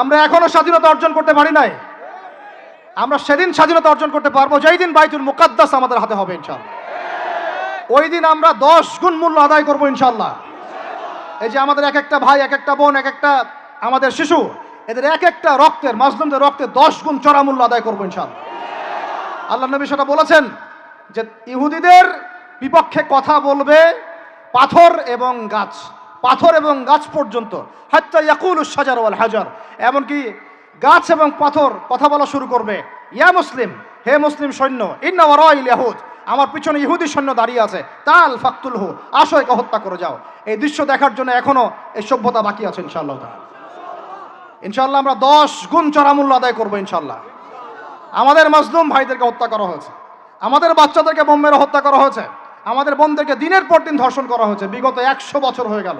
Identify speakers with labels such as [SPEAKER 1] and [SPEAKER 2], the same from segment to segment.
[SPEAKER 1] আমরা এখনো স্বাধীনতা অর্জন করতে পারি নাই। আমরা সেদিন স্বাধীনতা অর্জন করতে পারবো যেই দিন বাইতুল মুকাদ্দাস আমাদের হাতে হবে ইনশাআল্লাহ। ওই দিন আমরা 10 গুণ মূল্য আদায় করবো ইনশাআল্লাহ। এই যে আমাদের এক একটা ভাই, এক একটা বোন, এক একটা আমাদের শিশু, এদের এক একটা রক্তের, মাজলুমদের রক্তে 10 গুণ চড়া মূল্য আদায় করবো ইনশাআল্লাহ। আল্লাহ নবী সেটা বলেছেন যে ইহুদিদের বিপক্ষে কথা বলবে পাথর এবং গাছ, পাথর এবং গাছ পর্যন্ত, হাত্তা ইয়াকুলুশ শাজার ওয়াল হাজার, এমনকি গাছ এবং পাথর কথা বলা শুরু করবে, ইয়া মুসলিম, হে মুসলিম সৈন্য, ইন্না ওয়ারাইল ইয়াহুদ, আমার পিছনে ইহুদি সৈন্য দাঁড়িয়ে আছে, তাল ফাকতুলহু, আসো একে হত্যা করে যাও। এই দৃশ্য দেখার জন্য এখনো এই সভ্যতা বাকি আছে ইনশাআল্লাহ তাআলা। ইনশাআল্লাহ আমরা 10 গুণ চড়া মূল্য আদায় করবো ইনশাআল্লাহ। আমাদের মাজলুম ভাইদেরকে হত্যা করা হয়েছে, আমাদের বাচ্চাদেরকে বোম মেরে হত্যা করা হয়েছে, আমাদের বোনদেরকে দিনের পর দিন ধর্ষণ করা হয়েছে, বিগত 100 বছর হয়ে গেল।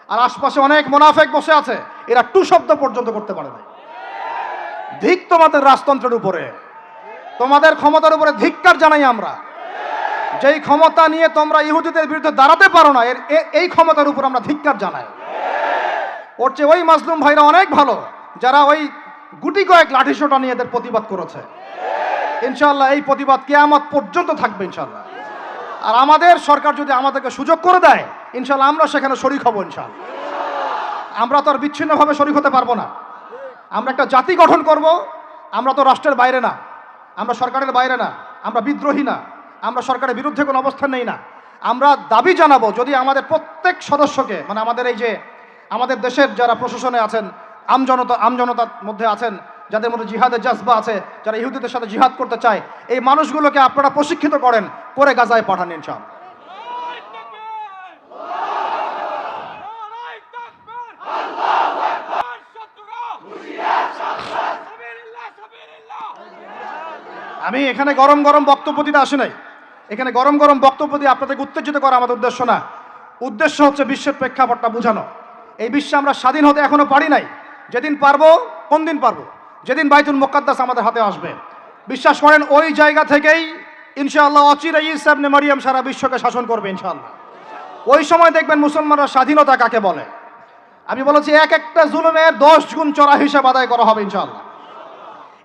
[SPEAKER 1] আর আশপাশে অনেক মুনাফিক বসে আছে, এরা টু শব্দ পর্যন্ত করতে পারে না। ধিক তোমাদের রাজতন্ত্রের উপরে, তোমাদের ক্ষমতার উপরে ধিক্কার জানাই আমরা। যেই ক্ষমতা নিয়ে তোমরা ইহুদিদের বিরুদ্ধে দাঁড়াতে পারো না, এই ক্ষমতার উপর আমরা ধিক্কার জানাই। ওর চেয়ে ওই মাজলুম ভাইরা অনেক ভালো যারা ওই গুটি কয়েক লাঠিসোঁটা নিয়ে এদের প্রতিবাদ করেছে। ইনশাআল্লাহ এই প্রতিবাদ কিয়ামত পর্যন্ত থাকবে ইনশাআল্লাহ। আর আমাদের সরকার যদি আমাদেরকে সুযোগ করে দেয়, ইনশাআল্লাহ আমরা সেখানে শরীক হব ইনশাআল্লাহ। আমরা তো আর বিচ্ছিন্নভাবে শরীক হতে পারবো না। আমরা একটা জাতি গঠন করব। আমরা তো রাষ্ট্রের বাইরে না, আমরা সরকারের বাইরে না, আমরা বিদ্রোহী না, আমরা সরকারের বিরুদ্ধে কোনো অবস্থান নেই না। আমরা দাবি জানাবো যদি আমাদের প্রত্যেক সদস্যকে, মানে আমাদের এই যে আমাদের দেশের যারা প্রশাসনে আছেন, আমজনতার মধ্যে আছেন, যাদের মধ্যে জিহাদের জাজবা আছে, যারা ইহুদিদের সাথে জিহাদ করতে চায়, এই মানুষগুলোকে আপনারা প্রশিক্ষিত করেন, করে গাজায় পাঠান ইনশাআল্লাহ। আমি এখানে গরম গরম বক্তব্য দিতে আসি নাই। এখানে গরম গরম বক্তব্য দিয়ে আপনাদেরকে উত্তেজিত করা আমাদের উদ্দেশ্য না। উদ্দেশ্য হচ্ছে বিশ্বের প্রেক্ষাপটটা বোঝানো। এই বিশ্বে আমরা স্বাধীন হতে এখনো পারি নাই। যেদিন পারবো, কোন দিন পারবো? যেদিন বাইতুল মুকাদ্দাস আমাদের হাতে আসবে। বিশ্বাস করেন ওই জায়গা থেকেই ইনশাআল্লাহ অচিরেই ঈসা ইবনে মারইয়াম সারা বিশ্বকে শাসন করবে ইনশাআল্লাহ। ওই সময় দেখবেন মুসলমানরা স্বাধীনতা কাকে বলে। আমি বলেছি এক একটা জুলুমের 10 গুণ চড়া হিসাব আদায় করা হবে ইনশাআল্লাহ।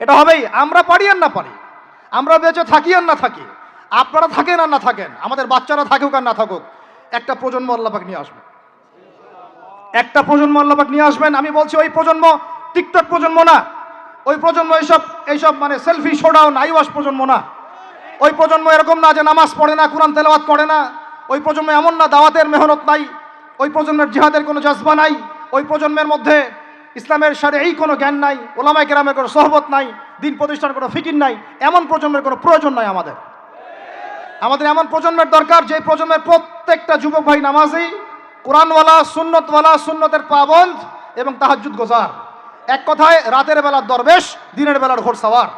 [SPEAKER 1] এটা হবেই, আমরা পারি আর না পারি, আমরা বেঁচে থাকি আর না থাকি, আপনারা থাকেন আর না থাকেন, আমাদের বাচ্চারা থাকুক আর না থাকুক, একটা প্রজন্ম আল্লাহ পাক নিয়ে আসবেন। একটা প্রজন্ম আল্লাহ পাক নিয়ে আসবেন। আমি বলছি ওই প্রজন্ম টিকটক প্রজন্ম না, ওই প্রজন্ম এইসব মানে সেলফি শোডাউন আইওয়াশ প্রজন্ম না। ওই প্রজন্ম এরকম না যে নামাজ পড়ে না, কোরআন তেলাওয়াত করে না। ওই প্রজন্ম এমন না দাওয়াতের মেহনত নাই, ওই প্রজন্মের জিহাদের কোনো জজবা নাই, ওই প্রজন্মের মধ্যে ইসলামের শারঈ কোনো জ্ঞান নাই, ওলামায়ে কেরামের কোনো সোহবত নাই, দিন প্রতিষ্ঠানের কোনো ফিকির নাই। এমন প্রজন্মের কোনো প্রয়োজন নাই আমাদের। আমাদের এমন প্রজন্মের দরকার যে প্রজন্মের প্রত্যেকটা যুবক ভাই নামাজি, কোরআনওয়ালা, সুন্নতওয়ালা, সুন্নতের পাবন্দ এবং তাহাজ্জুদ গোজার। এক কথায় রাতের বেলার দরবেশ, দিনের বেলার ঘোড়সাওয়ার।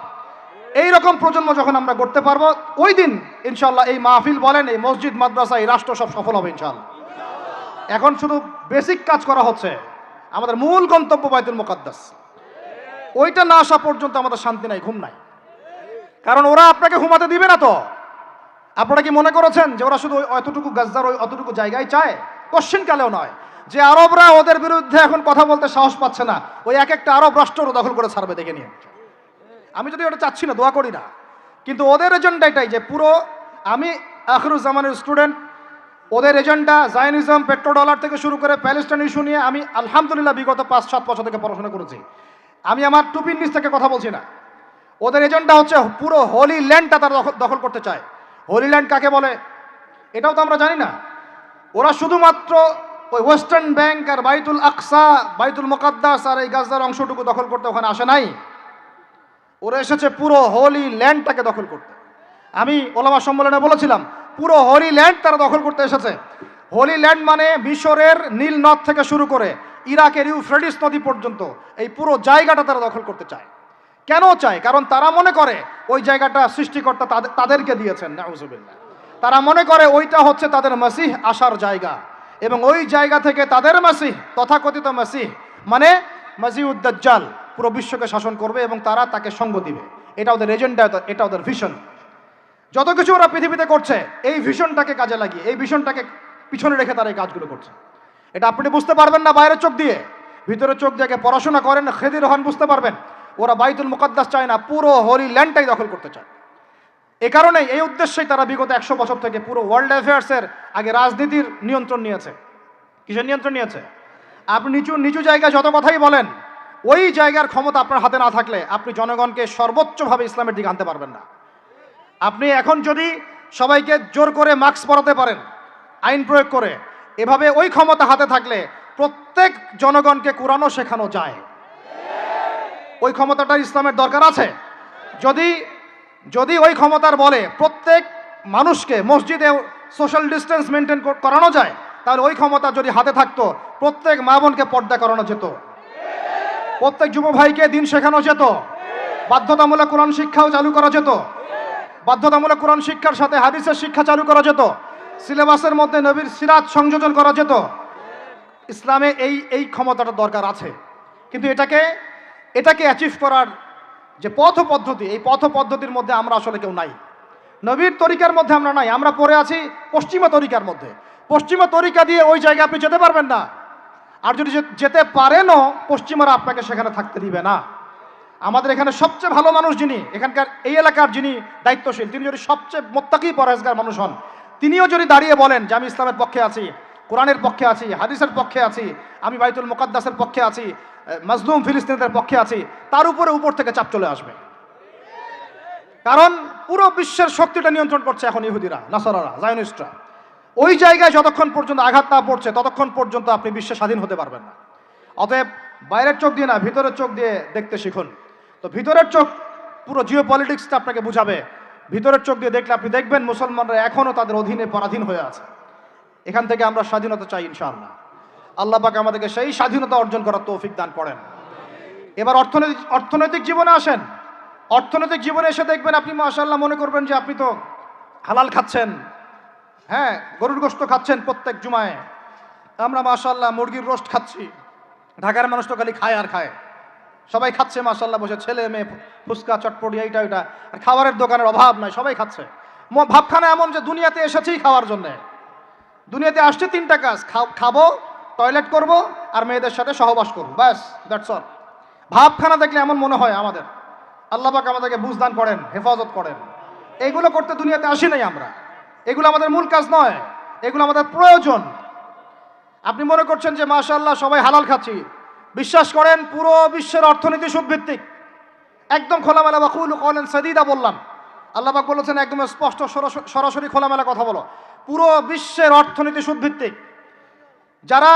[SPEAKER 1] এইরকম প্রজন্ম যখন আমরা করতে পারবো, ওই দিন ইনশাআল্লাহ এই মাহফিল বলেন, এই মসজিদ, মাদ্রাসা, এই রাষ্ট্র সব সফল হবে ইনশাআল্লাহ। এখন শুধু বেসিক কাজ করা হচ্ছে, আমাদের মূল গন্তব্য বাইতুল মুকাদ্দাস। ওইটা না আসা পর্যন্ত আমাদের শান্তি নাই, ঘুম নাই। কারণ ওরা আপনাকে ঘুমাতে দিবে না। তো আপনারা কি মনে করেছেন যে ওরা শুধু অতটুকু গাজার ওই অতটুকু জায়গায় চায়? কোশ্চেন কালেও নয়। যে আরবরা ওদের বিরুদ্ধে এখন কথা বলতে সাহস পাচ্ছে না, ওই এক একটা আরব রাষ্ট্র দখল করে ছাড়বে দেখে নিয়ে। আমি যদি ওটা চাচ্ছি না, দোয়া করি না, কিন্তু ওদের এজেন্ডা এটাই যে পুরো, আমি আখিরুজ্জামানের স্টুডেন্ট, ওদের এজেন্ডা জায়নিজম, পেট্রোডলার থেকে শুরু করে প্যালেস্টাইন ইস্যু নিয়ে আমি আলহামদুলিল্লাহ বিগত 5-7 বছর থেকে পড়াশোনা করেছি। আমি আমার টুপির নিচ থেকে কথা বলছি না। ওদের এজেন্ডা হচ্ছে পুরো হোলি ল্যান্ডটা তারা দখল করতে চায়। হোলি ল্যান্ড কাকে বলে এটাও তো আমরা জানি না। ওরা শুধুমাত্র ওই ওয়েস্টার্ন ব্যাংক আর বাইতুল আকসা, বাইতুল মুকাদ্দাস আর এই গাজার অংশটুকু দখল করতে ওখানে আসে নাই। ওরা এসেছে পুরো হোলি ল্যান্ডটাকে দখল করতে। আমি ওলামা সম্মেলনে বলেছিলাম, পুরো হোলি ল্যান্ড তারা দখল করতে এসেছে। হোলি ল্যান্ড মানে মিশরের নীল নদ থেকে শুরু করে ইরাকের ইউফ্রেটিস নদী পর্যন্ত এই পুরো জায়গাটা তারা দখল করতে চায়। কেন চায়? কারণ তারা মনে করে ওই জায়গাটা সৃষ্টিকর্তা তাদেরকে দিয়েছেন, নাউজুবিল্লাহ। তারা মনে করে ওইটা হচ্ছে তাদের মাসিহ আসার জায়গা, এবং ওই জায়গা থেকে তাদের মাসিহ, তথাকথিত মাসিহ মানে মাসিহুদ দাজ্জাল, পুরো বিশ্বকে শাসন করবে এবং তারা তাকে সঙ্গ দিবে। এটা ওদের এজেন্ডা, এটা ওদের ভিশন। যত কিছু ওরা পৃথিবীতে করছে এই ভিশনটাকে কাজে লাগিয়ে, এই ভিশনটাকে পিছনে রেখে তারা এই কাজগুলো করছে। এটা আপনি বুঝতে পারবেন না বাইরের চোখ দিয়ে। ভিতরে চোখ দিয়ে পড়াশোনা করেন, খেদির হন, বুঝতে পারবেন ওরা বাইতুল মুকাদ্দাস চায় না, পুরো হোলি ল্যান্ডটাই দখল করতে চায়। এ কারণেই, এই উদ্দেশ্যেই তারা বিগত 100 বছর থেকে পুরো ওয়ার্ল্ড অ্যাফেয়ার্সের আগে রাজনীতির নিয়ন্ত্রণ নিয়েছে। কিসের নিয়ন্ত্রণ নিয়েছে? আপনি নিচু নিচু জায়গায় যত কথাই বলেন, ওই জায়গার ক্ষমতা আপনার হাতে না থাকলে আপনি জনগণকে সর্বোচ্চভাবে ইসলামের দিকে আনতে পারবেন না। আপনি এখন যদি সবাইকে জোর করে মাস্ক পরাতে পারেন আইন প্রয়োগ করে, এভাবে ওই ক্ষমতা হাতে থাকলে প্রত্যেক জনগণকে কোরআনও শেখানো যায়। ওই ক্ষমতাটা ইসলামের দরকার আছে। যদি যদি ওই ক্ষমতার বলে প্রত্যেক মানুষকে মসজিদে সোশ্যাল ডিস্টেন্স মেনটেন করানো যায়, তাহলে ওই ক্ষমতা যদি হাতে থাকতো প্রত্যেক মা বোনকে পর্দা করানো যেত, প্রত্যেক যুব ভাইকে দিন শেখানো যেত, বাধ্যতামূলক কোরআন শিক্ষাও চালু করা যেত, বাধ্যতামূলক কোরআন শিক্ষার সাথে হাদিসের শিক্ষা চালু করা যেত, সিলেবাসের মধ্যে নবীর সিরাত সংযোজন করা যেত। ইসলামে এই ক্ষমতাটা দরকার আছে। কিন্তু এটাকে অ্যাচিভ করার যে পথ পদ্ধতি, এই পথ পদ্ধতির মধ্যে আমরা আসলে কেউ নাই। নবীর তরিকার মধ্যে আমরা নাই, আমরা পড়ে আছি পশ্চিমা তরিকার মধ্যে। পশ্চিমা তরিকা দিয়ে ওই জায়গায় আপনি যেতে পারবেন না। আর যদি যেতে পারেনও, পশ্চিমারা আপনাকে সেখানে থাকতে দিবে না। আমাদের এখানে সবচেয়ে ভালো মানুষ যিনি, এখানকার এই এলাকার যিনি দায়িত্বশীল, তিনি যদি সবচেয়ে মোত্তাকি পরহেজগার মানুষ হন, তিনিও যদি দাঁড়িয়ে বলেন যে আমি ইসলামের পক্ষে আছি, কোরআনের পক্ষে আছি, হাদিসের পক্ষে আছি, আমি বাইতুল মুকাদ্দাসের পক্ষে আছি, মাজলুম ফিলিস্তিনিদের পক্ষে আছি, তার উপর থেকে চাপ চলে আসবে। কারণ পুরো বিশ্বের শক্তিটা নিয়ন্ত্রণ করছে এখন ইহুদিরা, নাসারারা, জায়নিস্টরা। ওই জায়গায় যতক্ষণ পর্যন্ত আঘাত না পড়ছে ততক্ষণ পর্যন্ত আপনি বিশ্বে স্বাধীন হতে পারবেন না। অতএব বাইরের চোখ দিয়ে না, ভিতরের চোখ দিয়ে দেখতে শিখুন। তো ভিতরের চোখ পুরো জিও পলিটিক্সটা আপনাকে বুঝাবে। ভিতরের চোখ দিয়ে দেখলে আপনি দেখবেন মুসলমানরা এখনও তাদের অধীনে পরাধীন হয়ে আছে। এখান থেকে আমরা স্বাধীনতা চাই ইনশাআল্লাহ। আল্লাহ পাক আমাদেরকে সেই স্বাধীনতা অর্জন করার তৌফিক দান করেন। এবার অর্থনৈতিক জীবনে আসেন। অর্থনৈতিক জীবনে এসে দেখবেন আপনি মাশাআল্লাহ মনে করবেন যে আপনি তো হালাল খাচ্ছেন, হ্যাঁ, গরুর গোশত খাচ্ছেন প্রত্যেক জুমায়। আমরা মাশাআল্লাহ মুরগির রোস্ট খাচ্ছি। ঢাকার মানুষ তো খালি খায় আর খায়, সবাই খাচ্ছে মাশাআল্লাহ বসে, ছেলে মেয়ে, ফুচকা চটপটি এইটা ওইটা, আর খাবারের দোকানের অভাব নাই, সবাই খাচ্ছে। ভাবখানা এমন যে দুনিয়াতে এসেছেই খাওয়ার জন্যে। দুনিয়াতে আসছে 3টা কাজ, খাবো, টয়লেট করব, আর মেয়েদের সাথে সহবাস করবো, ব্যাস, দ্যাটস অল। ভাবখানা দেখলে এমন মনে হয় আমাদের। আল্লাহ পাক আমাদেরকে বুঝদান করেন, হেফাজত করেন। এইগুলো করতে দুনিয়াতে আসি নাই আমরা। এগুলো আমাদের মূল কাজ নয়, এগুলো আমাদের প্রয়োজন। আপনি মনে করছেন যে মাশাআল্লাহ সবাই হালাল খাচ্ছি, বিশ্বাস করেন পুরো বিশ্বের অর্থনীতি সুদভিত্তিক। একদম খোলামেলা ওয়াকুলু কওলান সাদীদা বললাম। আল্লাহ পাক বলেছেন একদম স্পষ্ট সরাসরি খোলামেলা কথা বলো। পুরো বিশ্বের অর্থনীতি সুদভিত্তিক। যারা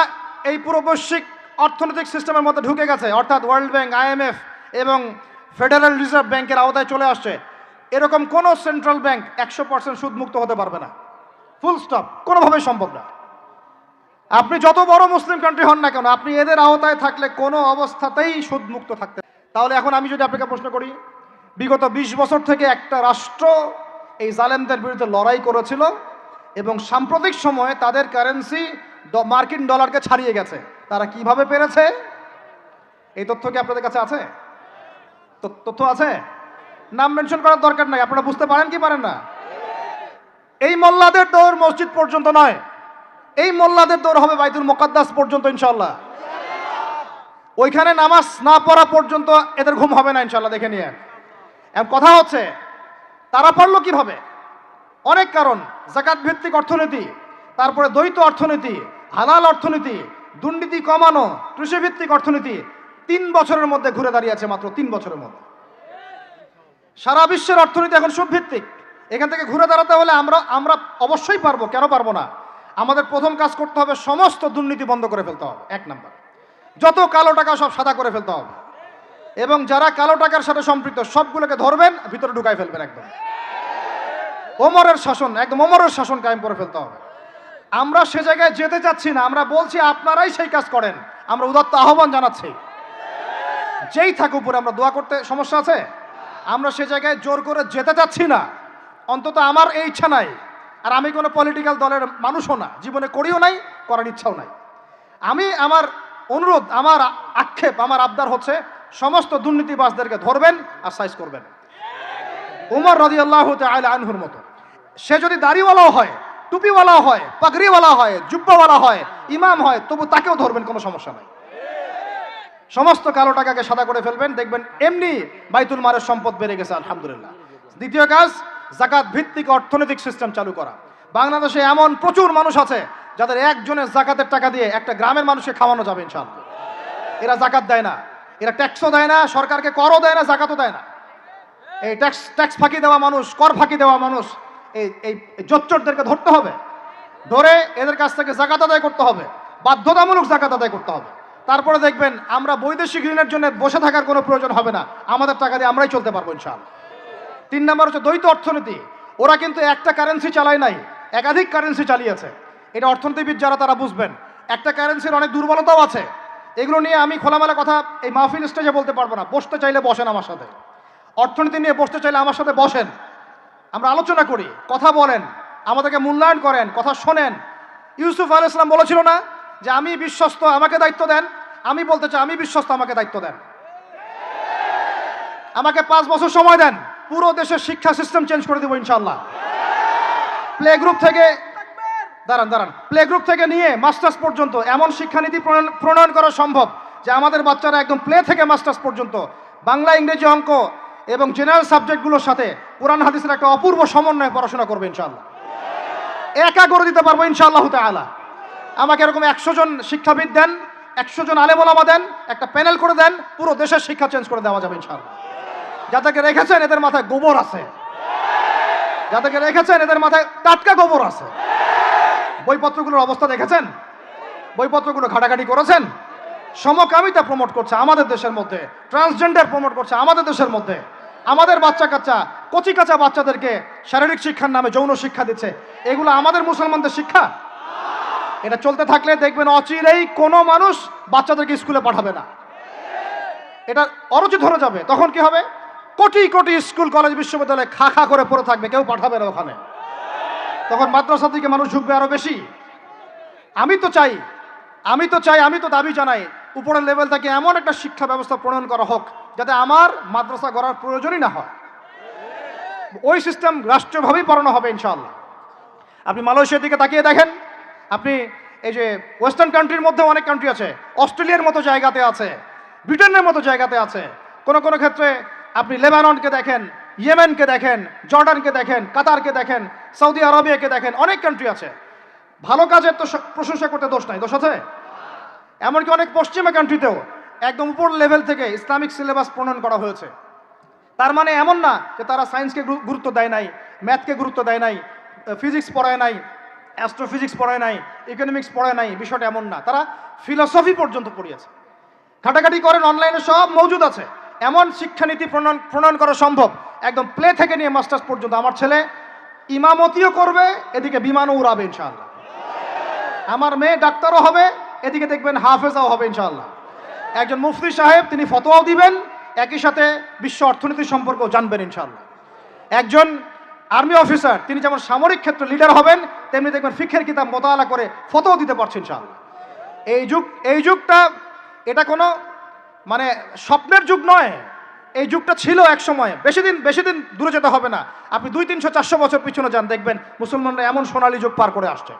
[SPEAKER 1] এই পুরো বৈশ্বিক অর্থনৈতিক সিস্টেমের মধ্যে ঢুকে গেছে, অর্থাৎ ওয়ার্ল্ড ব্যাংক, IMF এবং ফেডারেল রিজার্ভ ব্যাংকের আওতায় চলে আসছে, এরকম কোনো সেন্ট্রাল ব্যাংক 100% সুদমুক্ত হতে পারবে না। ফুল স্টপ, কোনোভাবেই সম্ভব না। আপনি যত বড় মুসলিম কান্ট্রি হন না কেন, আপনি এদের আওতায় থাকলে কোনো অবস্থাতেই সুদমুক্ত থাকতে। তাহলে এখন আমি যদি আপনাকে প্রশ্ন করি, বিগত 20 বছর থেকে একটা রাষ্ট্র এই জালেমদের বিরুদ্ধে লড়াই করেছিল এবং সাম্প্রতিক সময়ে তাদের কারেন্সি মার্কিন ডলারকে ছাড়িয়ে গেছে। তারা কিভাবে পেরেছে? এই তথ্য কি আপনাদের কাছে আছে? তথ্য আছে? নাম মেনশন করার দরকার নাই, আপনারা বুঝতে পারেন কি পারেন না? এই মোল্লাদের দৌড় মসজিদ পর্যন্ত নয়, এই মোল্লাদের দৌড় হবে বাইতুল মুকাদ্দাস পর্যন্ত ইনশাআল্লাহ। ওইখানে নামাজ না পড়া পর্যন্ত এদের ঘুম হবে না ইনশাআল্লাহ, দেখে নিয়ে। এখন কথা হচ্ছে তারা পারলো কিভাবে? অনেক কারণ। যাকাত ভিত্তিক অর্থনীতি, তারপরে দ্বৈত অর্থনীতি, হালাল অর্থনীতি, দুর্নীতি কমানো, কৃষিভিত্তিক অর্থনীতি 3 বছরের মধ্যে ঘুরে দাঁড়িয়েছে, মাত্র 3 বছরের মধ্যে। সারা বিশ্বের অর্থনীতি এখন সুদভিত্তিক। এখান থেকে ঘুরে দাঁড়াতে হলে আমরা অবশ্যই পারবো, কেন পারবো না? আমাদের প্রথম কাজ করতে হবে, সমস্ত দুর্নীতি বন্ধ করে ফেলতে হবে। 1 নাম্বার, যত কালো টাকা সব সাদা করে ফেলতে হবে, এবং যারা কালো টাকার সাথে সম্পৃক্ত সবগুলোকে ধরবেন, ভিতরে ঢুকাই ফেলবেন। একদম ওমরের শাসন, একদম ওমরের শাসন কায়েম করে ফেলতে হবে। আমরা সে জায়গায় যেতে চাচ্ছি না, আমরা বলছি আপনারাই সেই কাজ করেন। আমরা উদাত্ত আহ্বান জানাচ্ছি, যেই থাকুক উপরে, আমরা দোয়া করতে সমস্যা আছে? আমরা সে জায়গায় জোর করে যেতে চাচ্ছি না, অন্তত আমার এই ইচ্ছা নাই। আর আমি কোনো পলিটিক্যাল দলের মানুষও না, জীবনে করিও নাই, করার ইচ্ছাও নাই। আমার অনুরোধ, আমার আক্ষেপ, আমার আবদার হচ্ছে সমস্ত দুর্নীতিবাজদেরকে ধরবেন আর সাইজ করবেন। উমর রাদিয়াল্লাহু তাআলা আনহুর মতো। সে যদি দাড়িওয়ালাও হয়, টুপিওয়ালাও হয়, পাগড়িওয়ালা হয়, জুব্বাওয়ালা হয়, ইমাম হয়, তবু তাকেও ধরবেন, কোনো সমস্যা নাই। সমস্ত কালো টাকাকে সাদা করে ফেলবেন, দেখবেন এমনি বাইতুল মালের সম্পদ বেড়ে গেছে আলহামদুলিল্লাহ। দ্বিতীয় কাজ, যাকাত ভিত্তিক অর্থনৈতিক সিস্টেম চালু করা। বাংলাদেশে এমন প্রচুর মানুষ আছে যাদের একজনের যাকাতের টাকা দিয়ে একটা গ্রামের মানুষকে খাওয়ানো যাবে ইনশাআল্লাহ। এরা যাকাত দেয় না, এরা ট্যাক্সও দেয় না, সরকারকে করও দেয় না, যাকাতও দেয় না। এই ট্যাক্স ফাঁকি দেওয়া মানুষ, কর ফাঁকি দেওয়া মানুষ, এই জোচ্চোরদেরকে ধরতে হবে, ধরে এদের কাছ থেকে যাকাত আদায় করতে হবে, বাধ্যতামূলক যাকাত আদায় করতে হবে। তারপরে দেখবেন আমরা বৈদেশিক ঋণের জন্য বসে থাকার কোনো প্রয়োজন হবে না, আমাদের টাকা দিয়ে আমরাই চলতে পারবো ইনশাআল্লাহ। 3 নম্বর হচ্ছে দ্বৈত অর্থনীতি। ওরা কিন্তু একটা কারেন্সি চালায় নাই, একাধিক কারেন্সি চালিয়েছে। এটা অর্থনীতিবিদ যারা তারা বুঝবেন। একটা কারেন্সির অনেক দুর্বলতাও আছে, এগুলো নিয়ে আমি খোলামেলা কথা এই মাহফিল স্টেজে বলতে পারবো না। বসতে চাইলে বসেন আমার সাথে, অর্থনীতি নিয়ে বসতে চাইলে আমার সাথে বসেন, আমরা আলোচনা করি, কথা বলেন, আমাদেরকে মূল্যায়ন করেন, কথা শোনেন। ইউসুফ আলাইহিস সালাম বলেছিল না যে আমি বিশ্বস্ত, আমাকে দায়িত্ব দেন? আমি বলতে চাই আমি বিশ্বস্ত, আমাকে দায়িত্ব দেন। আমাকে 5 বছর সময় দেন, পুরো দেশের শিক্ষা সিস্টেম চেঞ্জ করে দেবো ইনশাআল্লাহ। প্লে গ্রুপ থেকে প্লে গ্রুপ থেকে নিয়ে মাস্টার্স পর্যন্ত এমন শিক্ষানীতি প্রণয়ন করা সম্ভব যে আমাদের বাচ্চারা একদম প্লে থেকে মাস্টার্স পর্যন্ত বাংলা, ইংরেজি, অঙ্ক এবং জেনারেল সাবজেক্টগুলোর সাথে কোরআন হাদিসের একটা অপূর্ব সমন্বয়ে পড়াশোনা করবে ইনশাআল্লাহ। একা করে দিতে পারবো ইনশাআল্লাহ তাআলা। আমাকে এরকম 100 জন শিক্ষাবিদ দেন, 100 জন আলেম ওলামা দেন, একটা প্যানেল করে দেন, পুরো দেশের শিক্ষা চেঞ্জ করে দেওয়া যাবে ইনশাআল্লাহ। যাদেরকে রেখেছেন এদের মাথায় গোবর আছে, যাদেরকে রেখেছেন এদের মাথায় টাটকা গোবর আছে। বইপত্রগুলোর অবস্থা দেখেছেন? বইপত্রগুলো ঘাটাঘাটি করেছেন? সমকামিতা প্রমোট করছে আমাদের দেশের মধ্যে, ট্রান্সজেন্ডার প্রমোট করছে আমাদের দেশের মধ্যে, আমাদের বাচ্চা কাচ্চা কচি কাঁচা বাচ্চাদেরকে শারীরিক শিক্ষার নামে যৌন শিক্ষা দিচ্ছে। এগুলো আমাদের মুসলমানদের শিক্ষা? এটা চলতে থাকলে দেখবেন অচিরেই কোনো মানুষ বাচ্চাদেরকে স্কুলে পাঠাবে না, এটা অরুচি ধরে যাবে। তখন কি হবে? কোটি কোটি স্কুল, কলেজ, বিশ্ববিদ্যালয়ে খা খা করে পড়ে থাকবে, কেউ পাঠাবে না ওখানে। তখন মাদ্রাসা থেকে মানুষ ঝুঁকবে আরো বেশি। আমি তো দাবি জানাই উপরের লেভেল থেকে এমন একটা শিক্ষা ব্যবস্থা প্রণয়ন করা হোক যাতে আমার মাদ্রাসা গড়ার প্রয়োজনই না হয়। ওই সিস্টেম রাষ্ট্রীয়ভাবেই পড়ানো হবে ইনশাআল্লাহ। আপনি মালয়েশিয়ার দিকে তাকিয়ে দেখেন, আপনি এই যে ওয়েস্টার্ন কান্ট্রির মধ্যে অনেক কান্ট্রি আছে, অস্ট্রেলিয়ার মতো জায়গাতে আছে, ব্রিটেনের মতো জায়গাতে আছে, কোনো কোনো ক্ষেত্রে আপনি লেবাননকে দেখেন, ইয়েমেনকে দেখেন, জর্ডানকে দেখেন, কাতারকে দেখেন, সৌদি আরবিয়াকে দেখেন, অনেক কান্ট্রি আছে। ভালো কাজের তো প্রশংসা করতে দোষ নাই, দোষ আছে? এমনকি অনেক পশ্চিমা কান্ট্রিতেও একদম উপর লেভেল থেকে ইসলামিক সিলেবাস প্রণয়ন করা হয়েছে। তার মানে এমন না যে তারা সায়েন্সকে গুরুত্ব দেয় নাই, ম্যাথকে গুরুত্ব দেয় নাই, ফিজিক্স পড়ায় নাই, অ্যাস্ট্রোফিজিক্স পড়ায় নাই, ইকোনমিক্স পড়ায় নাই, বিষয়টা এমন না। তারা ফিলসফি পর্যন্ত পড়িয়েছে। ঘাটাঘাটি করেন, অনলাইনে সব মজুদ আছে। এমন শিক্ষানীতি প্রণয়ন করা সম্ভব একদম প্লে থেকে নিয়ে মাস্টার্স পর্যন্ত। আমার ছেলে ইমামতিও করবে, এদিকে বিমানও উড়াবে ইনশাআল্লাহ। আমার মেয়ে ডাক্তারও হবে, এদিকে দেখবেন হাফেজাও হবে ইনশাআল্লাহ। একজন মুফতি সাহেব, তিনি ফতোয়াও দিবেন, একই সাথে বিশ্ব অর্থনীতি সম্পর্কেও জানবেন ইনশাআল্লাহ। একজন আর্মি অফিসার, তিনি যেমন সামরিক ক্ষেত্রে লিডার হবেন, তেমনি দেখবেন ফিকহের কিতাব মোতালা করে ফতোয়া দিতে পারছেন ইনশাআল্লাহ। এই যুগটা এটা কোনো মানে স্বপ্নের যুগ নয়, এই যুগটা ছিল এক সময়। বেশি দিন দূরে যেতে হবে না, আপনি 200, 300, 400 বছর পিছনে যান, দেখবেন মুসলমানরা এমন সোনালী যুগ পার করে আসছে।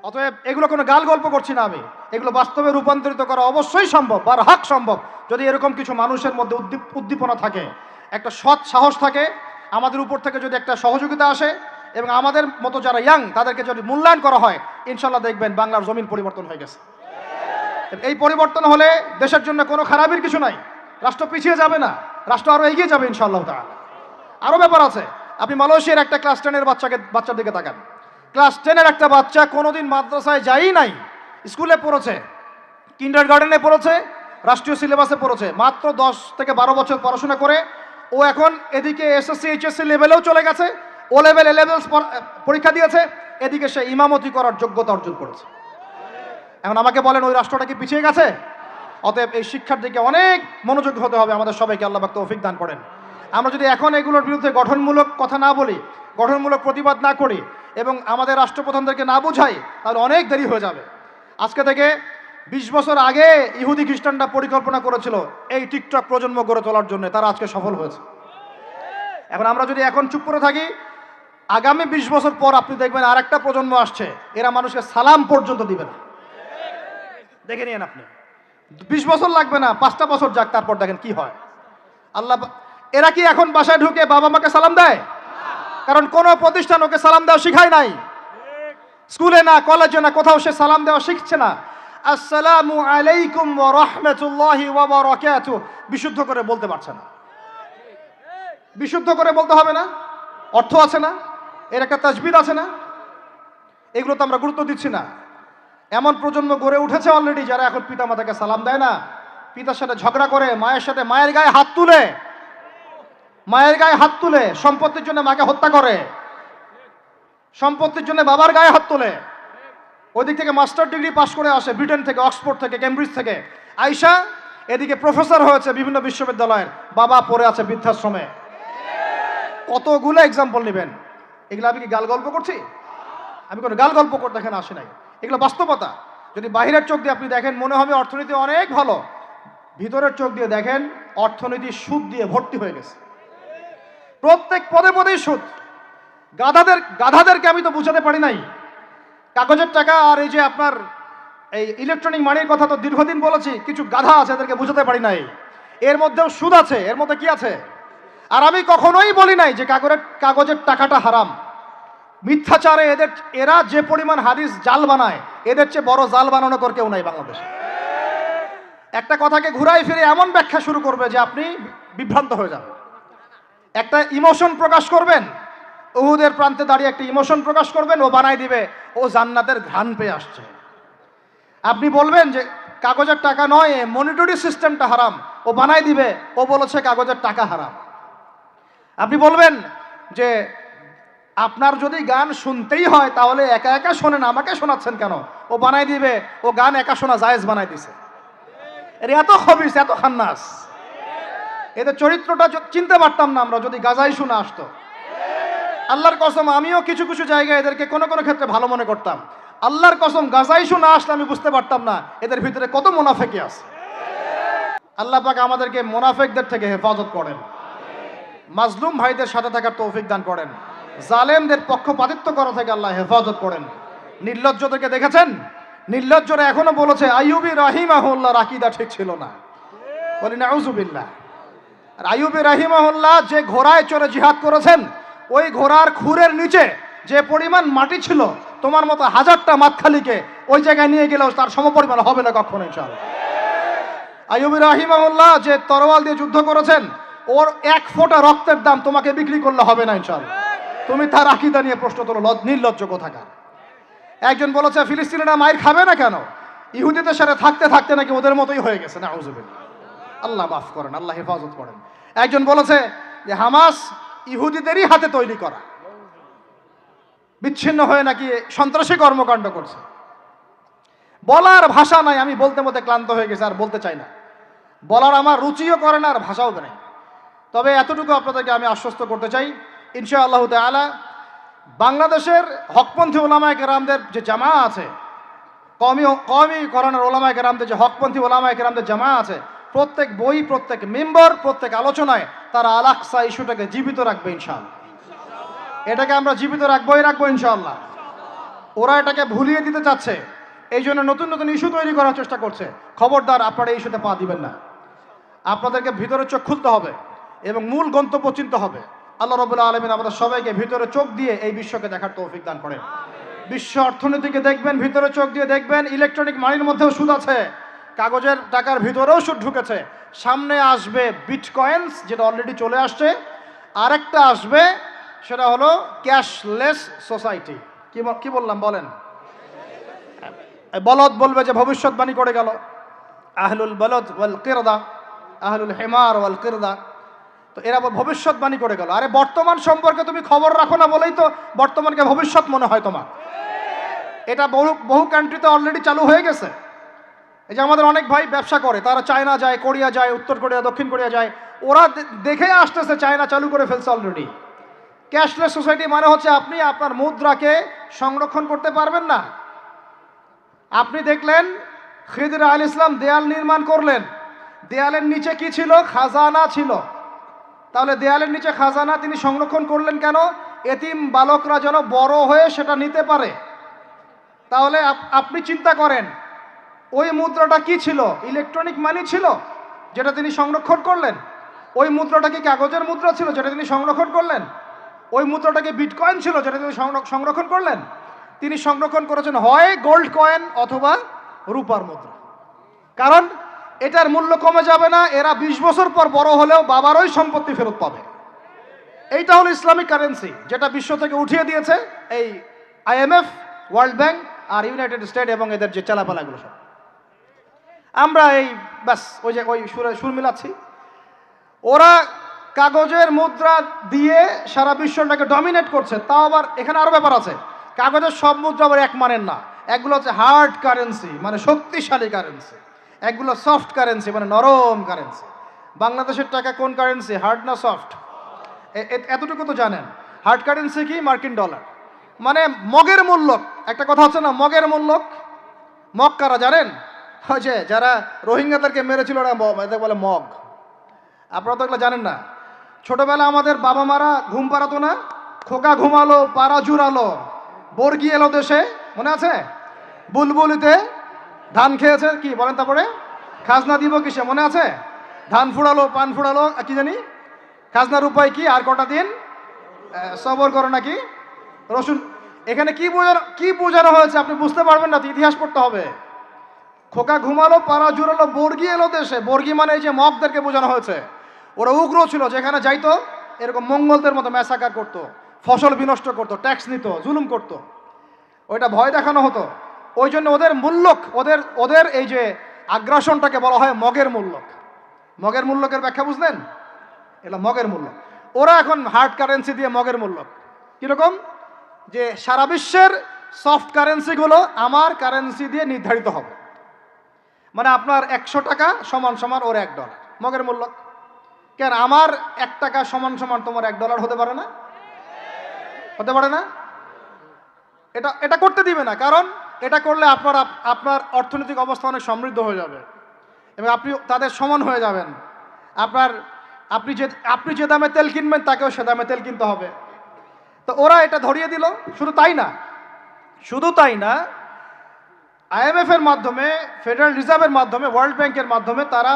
[SPEAKER 1] অতএব এগুলো কোনো গাল গল্প করছি না আমি, এগুলো বাস্তবে রূপান্তরিত করা অবশ্যই সম্ভব, বারহাক সম্ভব, যদি এরকম কিছু মানুষের মধ্যে উদ্দীপনা থাকে, একটা সৎ সাহস থাকে, আমাদের উপর থেকে যদি একটা সহযোগিতা আসে এবং আমাদের মতো যারা ইয়াং তাদেরকে যদি মূল্যায়ন করা হয়, ইনশাল্লাহ দেখবেন বাংলার জমিন পরিবর্তন হয়ে গেছে। এই পরিবর্তন হলে দেশের জন্য কোনো খারাপের কিছু নাই, রাষ্ট্র পিছিয়ে যাবে না, রাষ্ট্র আরো এগিয়ে যাবে ইনশাআল্লাহ তাআলা। আরো ব্যাপার আছে, আপনি মালয়েশিয়ার একটা ক্লাস 10-এর বাচ্চার দিকে তাকান। ক্লাস 10-এর একটা বাচ্চা কোনোদিন মাদ্রাসায় যায়ই নাই, স্কুলে পড়েছে, কিন্ডারগার্টেনে পড়েছে, রাষ্ট্রীয় সিলেবাসে পড়েছে, মাত্র 10 থেকে 12 বছর পড়াশোনা করে ও এখন এদিকে এসএসসি এইচএসসি লেভেলেও চলে গেছে, ও লেভেল এ লেভেল পরীক্ষা দিয়েছে, এদিকে সে ইমামতি করার যোগ্যতা অর্জন করেছে। এখন আমাকে বলেন ওই রাষ্ট্রটা কি পিছিয়ে গেছে? অতএব এই শিক্ষার দিকে অনেক মনোযোগী হতে হবে আমাদের সবাইকে, আল্লাহ পাক তৌফিক দান করেন। আমরা যদি এখন এগুলোর বিরুদ্ধে গঠনমূলক কথা না বলি, গঠনমূলক প্রতিবাদ না করি এবং আমাদের রাষ্ট্রপ্রধানদেরকে না বোঝাই, তাহলে অনেক দেরি হয়ে যাবে। আজকে থেকে 20 বছর আগে ইহুদি খ্রিস্টানরা পরিকল্পনা করেছিল এই টিকটক প্রজন্ম গড়ে তোলার জন্য, তারা আজকে সফল হয়েছে। এখন আমরা যদি এখন চুপ করে থাকি, আগামী 20 বছর পর আপনি দেখবেন আরেকটা প্রজন্ম আসছে, এরা মানুষকে সালাম পর্যন্ত দিবে না। দেখে নিয়েন আপনি, 20 বছর লাগবে না, 5টা বছর যাক, তারপর দেখেন কি হয়। আল্লাহ, এরা কি এখন বাসায় ঢুকে বাবা মাকে সালাম দেয়? কারণ কোনো প্রতিষ্ঠান ওকে সালাম দেওয়া শিখায় নাই। স্কুলে না, কলেজে না, কোথাও সে সালাম দেওয়া শিখছে না। আসসালামু আলাইকুম ওয়া রাহমাতুল্লাহি ওয়া বারাকাতুহু বিশুদ্ধ করে বলতে পারছে না। বিশুদ্ধ করে বলতে হবে না? অর্থ আছে না? এর একটা তাজবিদ আছে না? এগুলো তো আমরা গুরুত্ব দিচ্ছি না। এমন প্রজন্ম গড়ে উঠেছে অলরেডি যারা এখন পিতা মাতাকে সালাম দেয় না, পিতার সাথে ঝগড়া করে, মায়ের সাথে, মায়ের গায়ে হাত তুলে, মায়ের গায়ে হাত তুলে, সম্পত্তির জন্য মাকে হত্যা করে, সম্পত্তির জন্য বাবার গায়ে হাত তোলে। ওইদিক থেকে মাস্টার ডিগ্রি পাশ করে আসে ব্রিটেন থেকে, অক্সফোর্ড থেকে, কেমব্রিজ থেকে আইসা এদিকে প্রফেসর হয়েছে বিভিন্ন বিশ্ববিদ্যালয়ের, বাবা পড়ে আছে বৃদ্ধাশ্রমে। কতগুলো এক্সাম্পল নেবেন। এগুলো আমি কি গাল গল্প করছি? আমি কোনো গাল গল্প করতে এখানে আসি নাই, এগুলো বাস্তবতা। যদি বাহিরের চোখ দিয়ে আপনি দেখেন মনে হবে অর্থনীতি অনেক ভালো, ভিতরের চোখ দিয়ে দেখেন অর্থনীতি সুদ দিয়ে ভর্তি হয়ে গেছে। প্রত্যেক পদে পদেই সুদ। গাধাদেরকে আমি তো বুঝাতে পারি নাই। কাগজের টাকা আর এই যে আপনার এই ইলেকট্রনিক মানির কথা তো দীর্ঘদিন বলেছি, কিছু গাধা আছে এদেরকে বুঝাতে পারি নাই। এর মধ্যেও সুদ আছে, এর মধ্যে কি আছে? আর আমি কখনোই বলি নাই যে কাগজের টাকাটা হারাম। মিথ্যাচারে এরা যে পরিমাণ হাদিস জাল বানায়, এদের চেয়ে বড় জাল বানানো কর কেউ নাই বাংলাদেশে। একটা কথাকে ঘুরাই ফিরে এমন ব্যাখ্যা শুরু করবে যে আপনি বিভ্রান্ত হয়ে যাবেন। একটা ইমোশন প্রকাশ করবেন, উহুদের প্রান্তে দাঁড়িয়ে একটা ইমোশন প্রকাশ করবেন, ও বানাই দিবে ও জান্নাতের ঘ্রাণ পেয়ে আসছে। আপনি বলবেন যে কাগজের টাকা নয়, মনিটরি সিস্টেমটা হারাম, ও বানাই দিবে ও বলেছে কাগজের টাকা হারাম। আপনি বলবেন যে আপনার যদি গান শুনতেই হয় তাহলে একা একা শোনেন, আমাকে শোনাচ্ছেন কেন, ও বানাই দিবে ও গান একা শোনা জায়েজ বানাই দিছে। এর এত খবিস, এত খান্নাস, এদের চরিত্রটা চিনতে পারতাম না আমরা যদি গাজাই শুনে আসতো। আল্লাহর কসম, আমিও কিছু কিছু জায়গায় এদেরকে কোনো কোনো ক্ষেত্রে ভালো মনে করতাম। আল্লাহর কসম, গাজাই শুনে আসলে আমি বুঝতে পারতাম না এদের ভিতরে কত মুনাফেকি আছে। আল্লাহ পাক আমাদেরকে মুনাফেকদের থেকে হেফাজত করেন, মাজলুম ভাইদের সাথে থাকার তৌফিক দান করেন, জালেমদের পক্ষপাতিত্ব করা থেকে আল্লাহ হেফাজত করেন। নির্লজ্জদেরকে দেখেছেন? নির্লজ্জরা এখনো বলেছে আইয়ুবী রাহিমাহুল্লাহর আকীদা ঠিক ছিল না। বলি নাউযুবিল্লাহ। আর আইয়ুবী রাহিমাহুল্লাহ যে ঘোড়ায় চড়ে জিহাদ করেছেন, ওই ঘোড়ার খুরের নিচে যে পরিমাণ মাটি ছিল, তোমার মতো হাজারটা মাতখালিকে ওই জায়গায় নিয়ে গেলেও তার সমপরিমাণ হবে না কখনো ইনশাআল্লাহ। আইয়ুবী রাহিমাহুল্লাহ যে তরোয়াল দিয়ে যুদ্ধ করেছেন, ওর এক ফোঁটা রক্তের দাম তোমাকে বিক্রি করলে হবে না ইনশাআল্লাহ। তুমি তার আকীদা নিয়ে প্রশ্ন তোলো, নির্লজ্জ কোথাকার। একজন বলেছে ফিলিস্তিনিরা মাইর খাবে না কেন? ইহুদিদের সাথে থাকতে থাকতে নাকি ওদের মতোই হয়ে গেছে। নাউযুবিল্লাহ। আল্লাহ মাফ করেন, আল্লাহ হেফাজত করেন। একজন বলেছে যে হামাস ইহুদিদেরই হাতে তৈরি করা, বিচ্ছিন্ন হয়ে নাকি সন্ত্রাসী কর্মকাণ্ড করছে। বলার ভাষা নাই, আমি বলতে বলতে ক্লান্ত হয়ে গেছি, আর বলতে চাই না। বলার আমার রুচিও করে না, আর ভাষাও নেই। তবে এতটুকু আপনাদেরকে আমি আশ্বস্ত করতে চাই, ইনশাআল্লাহ তাআলা বাংলাদেশের হকপন্থী ওলামায়ে কেরামদের যে জামা আছে, কওমি করণের ওলামায়ে কেরামদের যে হকপন্থী ওলামায়ে কেরামদের জামা আছে, প্রত্যেক বই, প্রত্যেক মেম্বার, প্রত্যেক আলোচনায় তারা আল আকসা ইস্যুটাকে জীবিত রাখবে ইনশাআল্লাহ। এটাকে আমরা জীবিত রাখবোই রাখবো ইনশাআল্লাহ। ওরা এটাকে ভুলিয়ে দিতে চাচ্ছে, এই জন্য নতুন নতুন ইস্যু তৈরি করার চেষ্টা করছে। খবরদার, আপনারা এই ইস্যুতে পা দিবেন না। আপনাদেরকে ভিতরে চোখ খুলতে হবে এবং মূল গন্তব্য চিনতে হবে। আল্লাহ রাব্বুল আলামিন আমাদের সবাইকে ভিতরে চোখ দিয়ে এই বিশ্বকে দেখার তৌফিক দান করেন। বিশ্ব অর্থনীতিকে দেখবেন, ভিতরে চোখ দিয়ে দেখবেন। ইলেকট্রনিক মানির মধ্যেও সুদ আছে, কাগজের টাকার ভিতরেও সুদ ঢুকেছে। সামনে আসবে বিটকয়েন্স, যেটা অলরেডি চলে আসছে। আরেকটা আসবে, সেটা হলো ক্যাশলেস সোসাইটি। কি বললাম বলেন? বলদ বলবে যে ভবিষ্যৎবাণী করে গেল, আহলুল বলদ ওয়াল কিরদা, আহলুল হিমার ওয়াল কিরদা। তো এরা ভবিষ্যৎবাণী করে গেল। আরে বর্তমান সম্পর্কে তুমি খবর রাখো না বলেই তো বর্তমানকে ভবিষ্যৎ মনে হয় তোমার। এটা বহু কান্ট্রিতে অলরেডি চালু হয়ে গেছে। এই যে আমাদের অনেক ভাই ব্যবসা করে, তারা চায়না যায়, কোরিয়া যায়, উত্তর কোরিয়া, দক্ষিণ কোরিয়া যায়। ওরা দেখে আসতেছে চায়না চালু করে ফেলছে অলরেডি। ক্যাশলেস সোসাইটি মানে হচ্ছে আপনি আপনার মুদ্রাকে সংরক্ষণ করতে পারবেন না। আপনি দেখলেন খিদির আলাইহিস সালাম দেয়াল নির্মাণ করলেন, দেয়ালের নিচে কি ছিল? খাজানা ছিল। তাহলে দেয়ালের নিচে খাজানা তিনি সংরক্ষণ করলেন কেন? এতিম বালকরা যেন বড় হয়ে সেটা নিতে পারে। তাহলে আপনি চিন্তা করেন, ওই মুদ্রাটা কি ছিল? ইলেকট্রনিক মানি ছিল, যেটা তিনি সংরক্ষণ করলেন। ওই মুদ্রাটা কি কাগজের মুদ্রা ছিল, যেটা তিনি সংরক্ষণ করলেন? ওই মুদ্রাটা কি বিটকয়েন ছিল, যেটা তিনি সংরক্ষণ করলেন? তিনি সংরক্ষণ করেছেন হয় গোল্ড কয়েন অথবা রূপার মুদ্রা। কারণ এটার মূল্য কমে যাবে না, এরা 20 বছর পর বড় হলেও বাবারই সম্পত্তি ফেরত পাবে। এইটা হলো ইসলামিক কারেন্সি, যেটা বিশ্ব থেকে উঠিয়ে দিয়েছে এই IMF, ওয়ার্ল্ড ব্যাংক আর ইউনাইটেড স্টেট এবং এদের যে চালাপালাগুলো সব। আমরা এই ব্যাস ওই সুর মিলাচ্ছি। ওরা কাগজের মুদ্রা দিয়ে সারা বিশ্বটাকে ডমিনেট করছে। তাও আবার এখানে আরো ব্যাপার আছে, কাগজের সব মুদ্রা আবার এক মানের না। একগুলো হচ্ছে হার্ড কারেন্সি, মানে শক্তিশালী কারেন্সি। একগুলো সফট কারেন্সি, মানে নরম কারেন্সি। বাংলাদেশের টাকা কোন কারেন্সি, হার্ড না সফট? এতটুকু তো জানেন। হার্ড কারেন্সি কি? মার্কিন ডলার, মানে মগের মূল্যক। একটা কথা হচ্ছে না, মগের মূল্যক। মগ কারা জানেন? ওই যে যারা রোহিঙ্গাদেরকে মেরেছিল ওরা এদের বলে মগ। আপনারা তো এগুলো জানেন না। ছোটবেলা আমাদের বাবা মারা ঘুম পাড়াতো না, খোকা ঘুমালো পাড়া জুড়ালো বর্গি এলো দেশে, মনে আছে? বুলবুলিতে ধান খেয়েছে, কি বলেন তারপরে? খাজনা দিব কিসে, মনে আছে? ধান ফুড়ালো পান ফুড়ালো, কি জানি খাজনার উপায় কি, আর কটা দিন সবর করো নাকি রসুন। এখানে কি বোঝানো হয়েছে আপনি বুঝতে পারবেন না, ইতিহাস পড়তে হবে। খোকা ঘুমালো পাড়া জুড়ালো বর্গি এলো দেশে। বর্গি মানে এই যে মগদেরকে বোঝানো হয়েছে। ওরা উগ্র ছিল, যেখানে যাইতো এরকম মঙ্গলদের মতো ম্যাসাকার করতো, ফসল বিনষ্ট করতো, ট্যাক্স নিত, জুলুম করতো। ওইটা ভয় দেখানো হতো। ওই জন্য ওদের মূল্যক, ওদের এই যে আগ্রাসনটাকে বলা হয় মগের মূল্যক। মগের মূল্যকের ব্যাখ্যা বুঝলেন? এটা মগের মূল্য। ওরা এখন হার্ড কারেন্সি দিয়ে মগের মূল্যক। কিরকম? যে সারা বিশ্বের সফট কারেন্সিগুলো আমার কারেন্সি দিয়ে নির্ধারিত হবে। মানে আপনার 100 টাকা সমান সমান ওর $1, মগের মূল্যক। কেন আমার 1 টাকা সমান সমান তোমার $1 হতে পারে না? হতে পারে না? এটা করতে দিবে না, কারণ এটা করলে আপনার অর্থনৈতিক অবস্থা অনেক সমৃদ্ধ হয়ে যাবে এবং আপনি তাদের সমান হয়ে যাবেন। আপনি যে দামে তেল কিনবেন তাকেও সে দামে তেল কিনতে হবে। তো ওরা এটা ধরিয়ে দিল। শুধু তাই না, IMF এর মাধ্যমে, ফেডারেল রিজার্ভের মাধ্যমে, ওয়ার্ল্ড ব্যাংকের মাধ্যমে তারা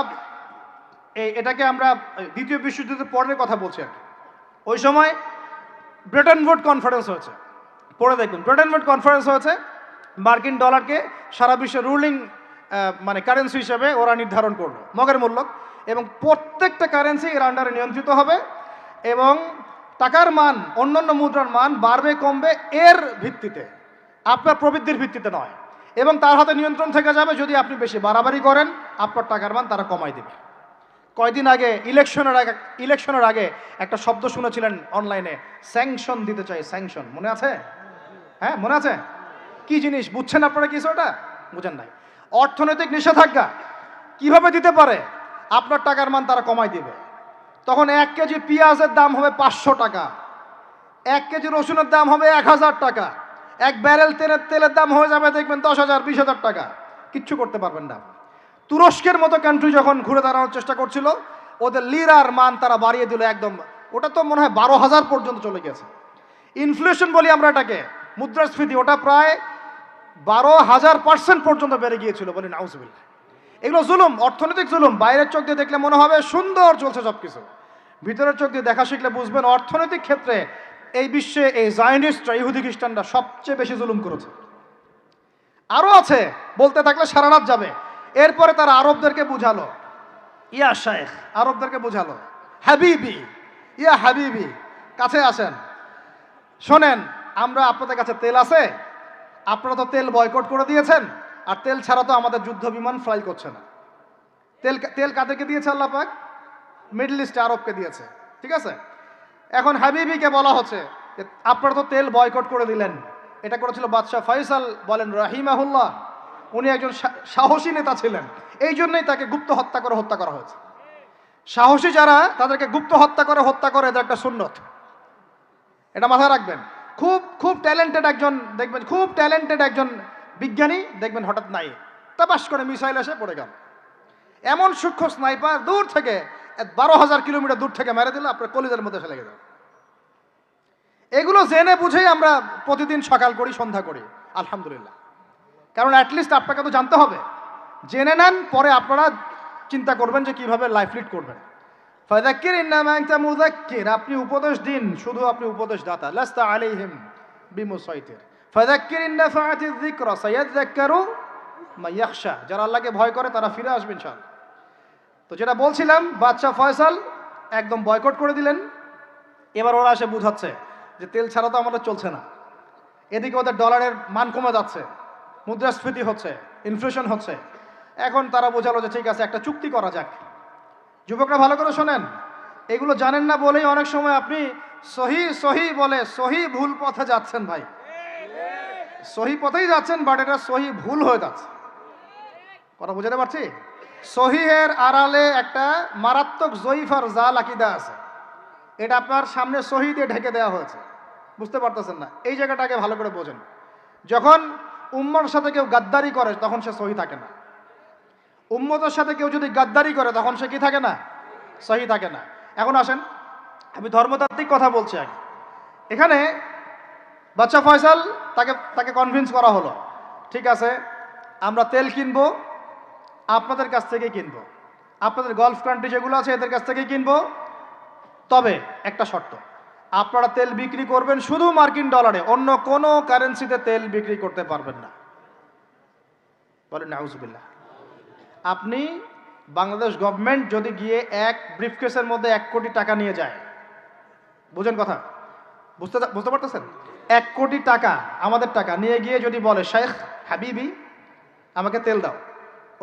[SPEAKER 1] এটাকে আমরা দ্বিতীয় বিশ্বযুদ্ধের পরের কথা বলছি। ওই সময় ব্রেটন উড কনফারেন্স হয়েছে, পড়ে দেখবেন। ব্রেটন উড কনফারেন্স হয়েছে, মার্কিন ডলারকে সারা বিশ্বের রুলিং মানে কারেন্সি হিসেবে ওরা নির্ধারণ করলো, মগের মূল্যক। এবং প্রত্যেকটা কারেন্সি এর আন্ডারে নিয়ন্ত্রিত হবে এবং টাকার মান, অন্যান্য মুদ্রার মান বাড়বে কমবে এর ভিত্তিতে, আপনার প্রবৃদ্ধির ভিত্তিতে নয়। এবং তার হাতে নিয়ন্ত্রণ থেকে যাবে, যদি আপনি বেশি বাড়াবাড়ি করেন আপনার টাকার মান তারা কমাই দেবে। কয়দিন আগে ইলেকশনের আগে একটা শব্দ শুনেছিলেন অনলাইনে, স্যাংশন দিতে চাই, স্যাংশন, মনে আছে? হ্যাঁ মনে আছে? কি জিনিস বুঝছেন আপনারা? কিছু ওটা বুঝেন নাই। অর্থনৈতিক নিষেধাজ্ঞা কিভাবে দিতে পারে? আপনার টাকার মান তারা কমাই দিবে। তখন 1 কেজি পেঁয়াজের দাম হবে 500 টাকা, 1 কেজি রসুনের দাম হবে 1000 টাকা, 1 ব্যারেল তেলের দাম হয়ে যাবে দেখবেন 10,000 20,000 টাকা। কিচ্ছু করতে পারবেন না। তুরস্কের মতো কান্ট্রি যখন ঘুরে দাঁড়ানোর চেষ্টা করছিল, ওদের লিরার মান তারা বাড়িয়ে দিল একদম, ওটা তো মনে হয় 12,000 পর্যন্ত চলে গেছে। ইনফ্লেশন বলি আমরা এটাকে, মুদ্রাস্ফীতি, ওটা প্রায় 12,000% পর্যন্ত বেড়ে গিয়েছিল, বলি নাউজুবিল্লাহ। এগুলো জুলুম, অর্থনৈতিক জুলুম। বাইরের চোখ দিয়ে দেখলে মনে হবে সুন্দর চলছে সব কিছু, ভিতরের চোখ দিয়ে দেখা শিখলে বুঝবেন অর্থনৈতিক ক্ষেত্রে এই বিশ্বে এই জায়নিস্টরা, ইহুদি খ্রিস্টানরা সবচেয়ে বেশি জুলুম করেছে। আরও আছে, বলতে থাকলে সারা রাত যাবে। এরপরে তারা আরবদেরকে বুঝালো, ইয়া শাইখ, আরবদেরকে বুঝালো, হাবিবি, ইয়া হাবিবি, কাছে আসেন, শোনেন, আমরা আপনাদের কাছে তেল আছে, আপনারা তো তেল বয়কট করে দিয়েছেন, আর তেল ছাড়া তো আমাদের যুদ্ধ বিমান ফ্লাই করছে না। তেল কাদেরকে দিয়েছে আল্লাহ পাক? মিডল ইস্টে আরবকে দিয়েছে, ঠিক আছে? এখন হাবিবিকে বলা হচ্ছে যে আপনারা তো তেল বয়কট করে দিলেন। এটা করেছিল বাদশাহ ফয়সাল, বলেন রাহিমাহুল্লাহ। উনি একজন সাহসী নেতা ছিলেন, এই জন্যই তাকে গুপ্ত হত্যা করা হয়েছে। সাহসী যারা, তাদেরকে গুপ্ত হত্যা করে এদের একটা সুন্নত, এটা মাথায় রাখবেন। খুব ট্যালেন্টেড একজন দেখবেন, খুব ট্যালেন্টেড একজন বিজ্ঞানী দেখবেন হঠাৎ নাই, তাপাস করে মিসাইল এসে পড়ে গেল। এমন সূক্ষ্ম স্নাইপার দূর থেকে 12,000 কিলোমিটার দূর থেকে মেরে দিল, আপনার কলিজার মধ্যে ফেলে গেল। এগুলো জেনে বুঝেই আমরা প্রতিদিন সকাল করি, সন্ধ্যা করি, আলহামদুলিল্লাহ। কারণ অ্যাটলিস্ট আপনাকে তো জানতে হবে জেনে নেন, পরে আপনারা চিন্তা করবেন যে কিভাবে লাইফ লিড করবেন। ফাযাক্কির ইন্নামা আনতা মুযাক্কির, আপনি উপদেশ দিন, শুধু আপনি উপদেশ দাতা। লাস্তা আলাইহিম বিমুসাইতির। ফাযাক্কির ইন নাফাআতিয যিকরা সায়াযাক্কারু মা ইয়াখশা, যারা আল্লাহকে ভয় করে তারা ফিরে আসবে ইনশাআল্লাহ। তো যেটা বলছিলাম, বাদশা ফয়সাল একদম বয়কট করে দিলেন। এবার ওরা এসে বুঝাচ্ছে যে তেল ছাড়া তো আমাদের চলছে না, এদিকে ওদের ডলারের মান কমে যাচ্ছে, মুদ্রাস্ফীতি হচ্ছে, ইনফ্লেশন হচ্ছে। এখন তারা বোঝালো যে ঠিক আছে, একটা চুক্তি করা যাক। যুবকরা ভালো করে শোনেন, এগুলো জানেন না বলেই অনেক সময় আপনি সহি সহি বলে সহি ভুল পথে যাচ্ছেন। ভাই, সহি পথেই যাচ্ছেন, বাট এটা সহি ভুল হয়ে যাচ্ছে। কথা বুঝাতে পারছি? সহিহের আড়ালে একটা মারাত্মক জয়ীফ আর জাল আকীদা আছে, এটা আপনার সামনে সহি দিয়ে ঢেকে দেওয়া হয়েছে, বুঝতে পারতেছেন না। এই জায়গাটাকে ভালো করে বোঝেন। যখন উম্মার সাথে কেউ গাদ্দারি করে তখন সে সহি থাকে না। উম্মতের সাথে কেউ যদি গাদ্দারি করে তখন সে কি থাকে না? সহি থাকে না। এখন আসেন, আমি ধর্মতাত্ত্বিক কথা বলছি আগে। এখানে বাদশা ফয়সাল তাকে কনভিন্স করা হলো, ঠিক আছে আমরা তেল কিনবো, আপনাদের কাছ থেকে কিনবো, আপনাদের গলফ কান্ট্রি যেগুলো আছে এদের কাছ থেকে কিনবো, তবে একটা শর্ত, আপনারা তেল বিক্রি করবেন শুধু মার্কিন ডলারে, অন্য কোনো কারেন্সিতে তেল বিক্রি করতে পারবেন না। বলেন নাউজুবিল্লাহ। আপনি বাংলাদেশ গভর্নমেন্ট যদি গিয়ে এক ব্রিফকেসের মধ্যে 1 কোটি টাকা নিয়ে যায়, বুঝেন কথা, বুঝতে পারতেছেন? 1 কোটি টাকা আমাদের টাকা নিয়ে গিয়ে যদি বলে শেখ হাবিবি আমাকে তেল দাও,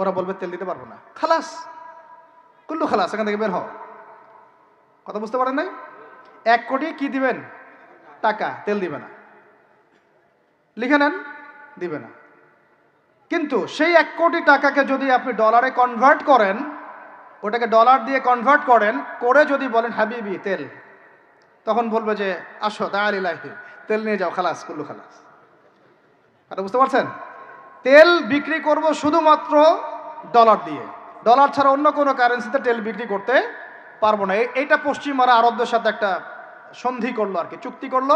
[SPEAKER 1] ওরা বলবে তেল দিতে পারবো না, খালাস, কুল্লু খালাস, এখান থেকে বের হও। কথা বুঝতে পারেন নাই? 1 কোটি কি দিবেন? টাকা, তেল দিবে না। লিখে নেন, দিবে না। কিন্তু সেই 1 কোটি টাকাকে যদি আপনি ডলারে কনভার্ট করেন, ওটাকে ডলার দিয়ে কনভার্ট করেন, করে যদি বলেন হাবিবি তেল, তখন বলবে যে আসো তাআলিলাহি, তেল নিয়ে যাও, খালাস, কুল্লু খালাস। কথা বুঝতে পারছেন? তেল বিক্রি করব শুধুমাত্র ডলার দিয়ে, ডলার ছাড়া অন্য কোনো কারেন্সিতে তেল বিক্রি করতে পারবো না। এইটা পশ্চিমারা আরবদের সাথে একটা সন্ধি করলো আর কি, চুক্তি করলো।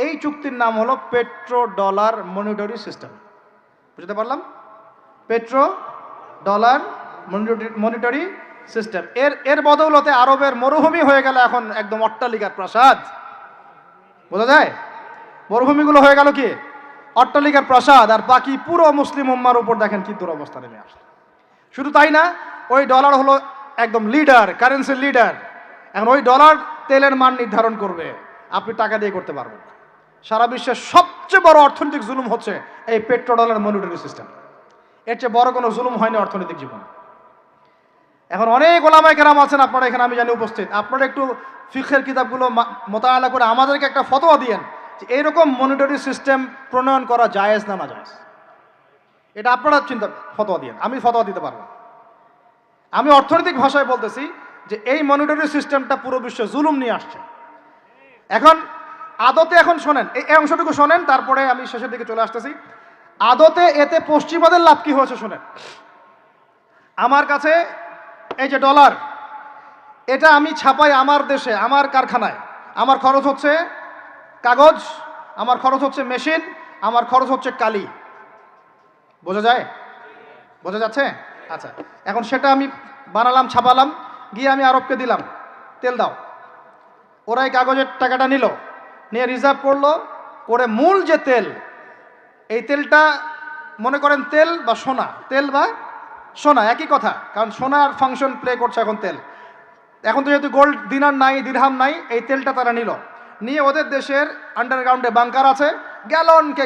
[SPEAKER 1] এই চুক্তির নাম হলো পেট্রো ডলার মনিটরি সিস্টেম। বুঝতে পারলাম? Petro dollar monetary system. এর বদৌলতে আরবের মরুভূমি হয়ে গেল এখন একদম অট্টালিকার প্রাসাদ। বোঝা যায়? মরুভূমিগুলো হয়ে গেল কি অট্টালিকার প্রাসাদ, আর বাকি পুরো মুসলিম উম্মার উপর দেখেন কি দুরবস্থা নেমে আসছে। শুধু তাই না, ওই ডলার হলো একদম লিডার, কারেন্সির লিডার। এখন ওই ডলার তেলের মান নির্ধারণ করবে, আপনি টাকা দিয়ে করতে পারবেন না। সারা বিশ্বের সবচেয়ে বড় অর্থনৈতিক জুলুম হচ্ছে এই পেট্রো ডলার মনিটরি সিস্টেম। এর চেয়ে বড় কোনো জুলুম হয়নি অর্থনৈতিক জীবনে। এখন অনেক ওলামায়ে কেরাম আছেন আপনারা এখানে, আমি জানি উপস্থিত, আপনারা একটু ফিকহের কিতাবগুলো মোতালা করে আমাদেরকে একটা ফতোয়া দিয়েন যে এইরকম মনিটরি সিস্টেম প্রণয়ন করা জায়েজ না নাজায়েজ। এটা আপনারা ফতোয়া দিয়েন, আমি ফতোয়া দিতে পারবো। আমি অর্থনৈতিক ভাষায় বলতেছি যে এই মনিটরি সিস্টেমটা পুরো বিশ্বে জুলুম নিয়ে আসছে। এখন আদতে, এখন শোনেন, এই অংশটুকু শোনেন, তারপরে আমি শেষের দিকে চলে আসতেছি। আদতে এতে পশ্চিমাদের লাভ কি হয়েছে শোনেন। আমার কাছে এই যে ডলার, এটা আমি ছাপাই আমার দেশে, আমার কারখানায়। আমার খরচ হচ্ছে কাগজ, আমার খরচ হচ্ছে মেশিন, আমার খরচ হচ্ছে কালি। বোঝা যায়? বোঝা যাচ্ছে? আচ্ছা, এখন সেটা আমি বানালাম, ছাপালাম, গিয়ে আমি আরবকে দিলাম, তেল দাও। ওরা এই কাগজের টাকাটা নিল, নিয়ে রিজার্ভ করলো, করে মূল যে তেল, এই তেলটা মনে করেন তেল বা সোনা, তেল বা সোনা একই কথা, কারণ সোনার ফাংশন প্লে করছে এখন তেল। এখন তো যেহেতু গোল্ড দিনার নাই, দিরহাম নাই, এই তেলটা তারা নিল, নিয়ে ওদের দেশের আন্ডারগ্রাউন্ডে বাংকার আছে, গ্যালনকে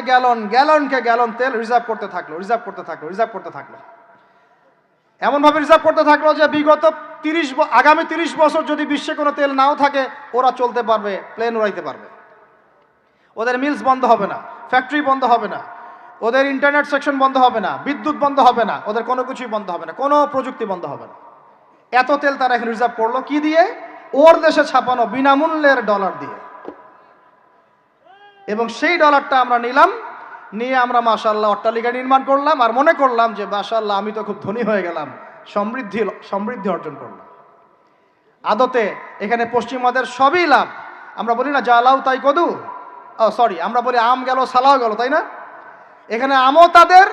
[SPEAKER 1] গ্যালন তেল রিজার্ভ করতে থাকলো। এমনভাবে রিজার্ভ করতে থাকলো যে বিগত আগামী 30 বছর যদি বিশ্বে কোনো তেল নাও থাকে, ওরা চলতে পারবে, প্লেন উড়াইতে পারবে। ওদের মিলস বন্ধ হবে না, ফ্যাক্টরি বন্ধ হবে না, ওদের ইন্টারনেট সেকশন বন্ধ হবে না, বিদ্যুৎ বন্ধ হবে না, ওদের কোনো কিছুই বন্ধ হবে না, কোনো প্রযুক্তি বন্ধ হবে না। এত তেল তারা এখন রিজার্ভ করলো কি দিয়ে? ওর দেশে ছাপানো বিনামূল্যের ডলার দিয়ে। এবং সেই ডলারটা আমরা নিলাম, নিয়ে আমরা মাশাআল্লাহ অট্টালিকা নির্মাণ করলাম, আর মনে করলাম যে মাশাআল্লাহ আমি তো খুব ধনী হয়ে গেলাম, সমৃদ্ধি অর্জন করলাম। আদতে এখানে পশ্চিমাদের সবই লাভ। আমরা বলি না জালাও তাই কদু, আমরা বলি আম গেল সালাও গেল, তাই না? এখানে আমও তাদের,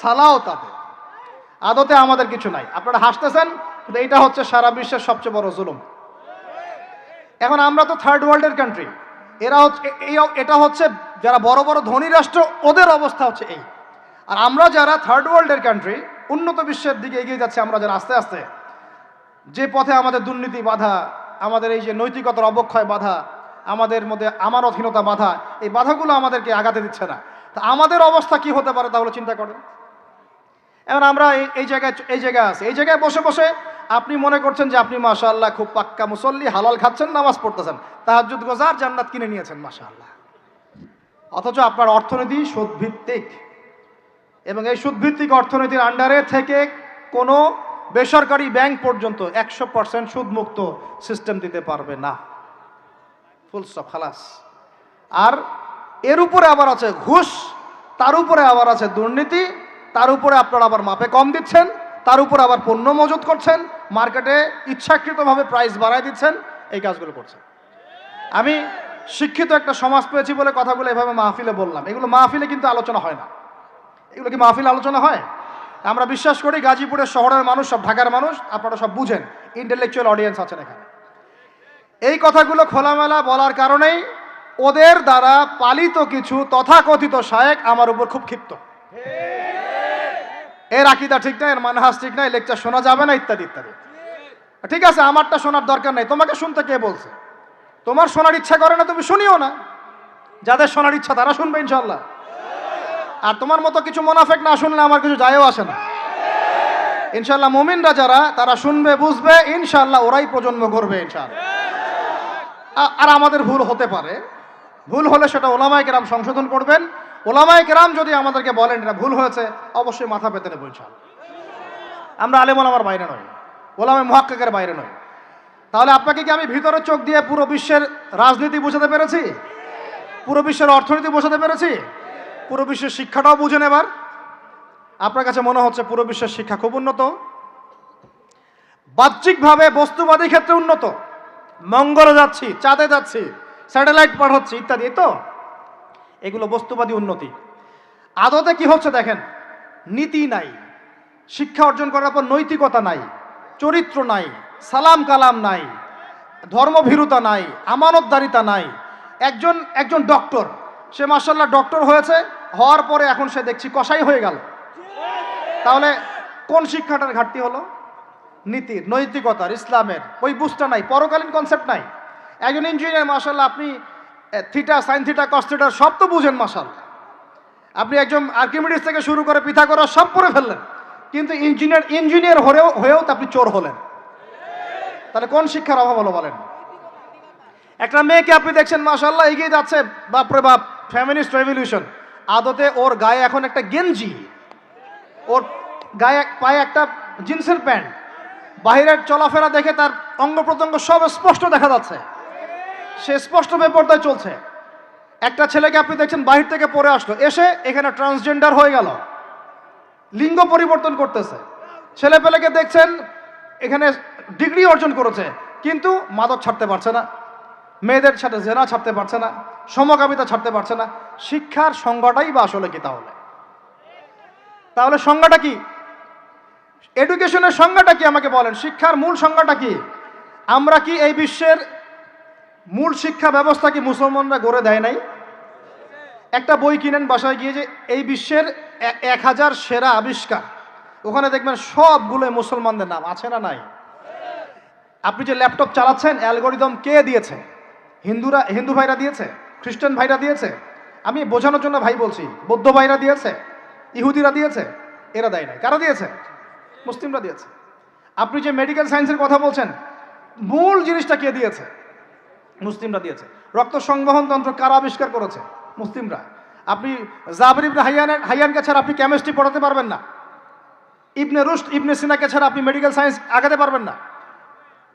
[SPEAKER 1] সালাও তাদের। আদতে আমাদের কিছু নাই। আপনারা হাসতেছেন, কিন্তু এইটা হচ্ছে সারা বিশ্বের সবচেয়ে বড় জুলুম। এখন আমরা তো থার্ড ওয়ার্ল্ডের কান্ট্রি, এরা হচ্ছে এটা হচ্ছে যারা বড় বড় ধনী রাষ্ট্র, ওদের অবস্থা হচ্ছে এই। আর আমরা যারা থার্ড ওয়ার্ল্ডের কান্ট্রি, উন্নত বিশ্বের দিকে এগিয়ে যাচ্ছে, আমরা যারা আস্তে আস্তে, যে পথে আমাদের দুর্নীতি বাধা, আমাদের এই যে নৈতিকতার অবক্ষয় বাধা, আমাদের মধ্যে আমানতহীনতা বাধা, এই বাধাগুলো আমাদেরকে আগাতে দিচ্ছে না। তা আমাদের অবস্থা কি হতে পারে তাহলে চিন্তা করেন। এখন আমরা এই জায়গায় আছি, এই জায়গায় বসে বসে আপনি মনে করছেন যে আপনি মাশাআল্লাহ খুব পাক্কা মুসল্লি, হালাল খাচ্ছেন, নামাজ পড়তেছেন, তাহাজ্জুদ গোজার, জান্নাত কিনে নিয়েছেন মাশাআল্লাহ। অথচ আপনার অর্থনীতি সুদভিত্তিক, এবং এই সুদভিত্তিক অর্থনীতির আন্ডারে থেকে কোনো বেসরকারি ব্যাংক পর্যন্ত 100% সুদমুক্ত সিস্টেম দিতে পারবে না। ফুল স্টপ, খালাস। আর এর উপরে আবার আছে ঘুষ, তার উপরে আবার আছে দুর্নীতি, তার উপরে আপনারা আবার মাপে কম দিচ্ছেন, তার উপরে আবার পণ্য মজুত করছেন, মার্কেটে ইচ্ছাকৃতভাবে প্রাইস বাড়ায় দিচ্ছেন, এই কাজগুলো করছেন। আমি শিক্ষিত একটা সমাজ পেয়েছি বলে কথাগুলো এভাবে মাহফিলে বললাম। এগুলো মাহফিলে কিন্তু আলোচনা হয় না। এগুলো কি মাহফিলে আলোচনা হয়? আমরা বিশ্বাস করি গাজীপুরের শহরের মানুষ, সব ঢাকার মানুষ, আপনারা সব বুঝেন, ইন্টেলেকচুয়াল অডিয়েন্স আছেন এখানে। এই কথাগুলো খোলামেলা বলার কারণেই ওদের দ্বারা পালিত কিছু তথাকথিত শায়েখ আমার উপর খুব ক্ষিপ্ত। এর আকীদা ঠিক না, এর মানহাজ ঠিক না, লেকচার শোনা যাবে না, ইত্যাদি ইত্যাদি। ঠিক আছে, আমারটা শোনার দরকার নেই, তোমাকে শুনতে কে বলছে? তোমার শোনার ইচ্ছা করে না, তুমি শুনিও না। যাদের শোনার ইচ্ছা তারা শুনবে ইনশাআল্লাহ। আর তোমার মতো কিছু মুনাফিক না শুনলে আমার কিছু যায়ও আসে না। ইনশাআল্লাহ মুমিনরা যারা, তারা শুনবে, বুঝবে, ইনশাআল্লাহ ওরাই প্রজন্ম করবে ইনশাআল্লাহ। আর আমাদের ভুল হতে পারে, ভুল হলে সেটা ওলামায়ে কেরাম সংশোধন করবেন। ওলামায়ে কেরাম যদি আমাদেরকে বলেন এটা ভুল হয়েছে, অবশ্যই মাথা পেতে নেব ইনশাআল্লাহ। আমরা আলেম ওলামার বাইরে নই, ওলামায়ে মুহাক্কিকের বাইরে নই। তাহলে আপনাকে কি আমি ভিতরে চোখ দিয়ে পুরো বিশ্বের রাজনীতি বোঝাতে পেরেছি? পুরো বিশ্বের অর্থনীতি বোঝাতে পেরেছি? পুরো বিশ্বের শিক্ষাটাও বুঝেন এবার? আপনার কাছে মনে হচ্ছে পুরো বিশ্বের শিক্ষা খুব উন্নত, বাহ্যিকভাবে বস্তুবাদী ক্ষেত্রে উন্নত, মঙ্গলে যাচ্ছি, চাঁদে যাচ্ছি, স্যাটেলাইট পাঠাচ্ছি ইত্যাদি, তো এগুলো বস্তুবাদী উন্নতি। আদতে কি হচ্ছে দেখেন, নীতি নাই, শিক্ষা অর্জন করার পর নৈতিকতা নাই, চরিত্র নাই, সালাম কালাম নাই, ধর্মভীরুতা নাই, আমানতদারিতা নাই। একজন ডক্টর, সে মাশাআল্লাহ ডক্টর হয়েছে, হওয়ার পরে এখন সে দেখছি কসাই হয়ে গেল। তাহলে কোন শিক্ষাটার ঘাটতি হলো? নীতির, নৈতিকতার, ইসলামের ওই বুঝটা নাই, পরকালীন কনসেপ্ট নাই। একজন ইঞ্জিনিয়ার মাশাআল্লাহ, আপনি theta, sine theta, cos theta সব তো বুঝেন মাশাআল্লাহ। আপনি একজন আর্কিমিডিস থেকে শুরু করে পিথাগোরাস সব পড়ে ফেললেন, কিন্তু ইঞ্জিনিয়ার হয়েও তো আপনি চোর হলেন। তাহলে কোন শিক্ষার অভাব হলো বলেন? একটা মেয়েকে আপনি দেখছেন মাশাআল্লাহ এগিয়ে যাচ্ছে, বাপরে বাপ, ফেমিনিস্ট রেভলিউশন, আদতে ওর গায়ে এখন একটা গেঞ্জি, ওর গায়ে পায়ে একটা জিন্সের প্যান্ট, বাহিরের চলাফেরা দেখে তার অঙ্গ প্রত্যঙ্গ সব স্পষ্ট দেখা যাচ্ছে, সে স্পষ্ট বেপরদায় চলছে। একটা ছেলেকে আপনি দেখছেন বাহির থেকে পড়ে আসলো, এসে এখানে ট্রান্সজেন্ডার হয়ে গেল, লিঙ্গ পরিবর্তন করতেছে। ছেলে পেলেকে দেখছেন এখানে ডিগ্রি অর্জন করেছে, কিন্তু মাদক ছাড়তে পারছে না, মেয়েদের সাথে জেনা ছাড়তে পারছে না, সমকামিতা ছাড়তে পারছে না। শিক্ষার সংজ্ঞাটাই বা আসলে কি? তাহলে সংজ্ঞাটা কি? এডুকেশনের সংজ্ঞাটা কি আমাকে বলেন? শিক্ষার মূল সংজ্ঞাটা কি? আমরা কি এই বিশ্বের মূল শিক্ষা ব্যবস্থা কি মুসলমানরা গড়ে দেয় নাই? একটা বই কিনেন বাসায় গিয়ে, যে এই বিশ্বের 1000 সেরা আবিষ্কার, ওখানে দেখবেন সবগুলো মুসলমানদের নাম আছে না নাই? আপনি যে ল্যাপটপ চালাচ্ছেন, অ্যালগোরিদম কে দিয়েছে? হিন্দু ভাইরা দিয়েছে, খ্রিস্টান ভাইরা দিয়েছে। আমি বোঝানোর জন্য ভাই বলছি, বৌদ্ধ ভাইরা দিয়েছে, ইহুদিরা দিয়েছে, এরা দেয় নাই। কারা দিয়েছে? মুসলিমরা দিয়েছে। আপনি যে মেডিকেল সায়েন্সের কথা বলছেন, মূল জিনিসটা কে দিয়েছে? মুসলিমরা দিয়েছে। রক্ত সংবহন তন্ত্র কারা আবিষ্কার করেছে? মুসলিমরা। আপনি জাবির ইবনে হাইয়ানকে ছাড়া আপনি কেমিস্ট্রি পড়াতে পারবেন না। ইবনে রুশদ, ইবনে সিনাকে ছাড়া আপনি মেডিকেল সায়েন্স আগাতে পারবেন না।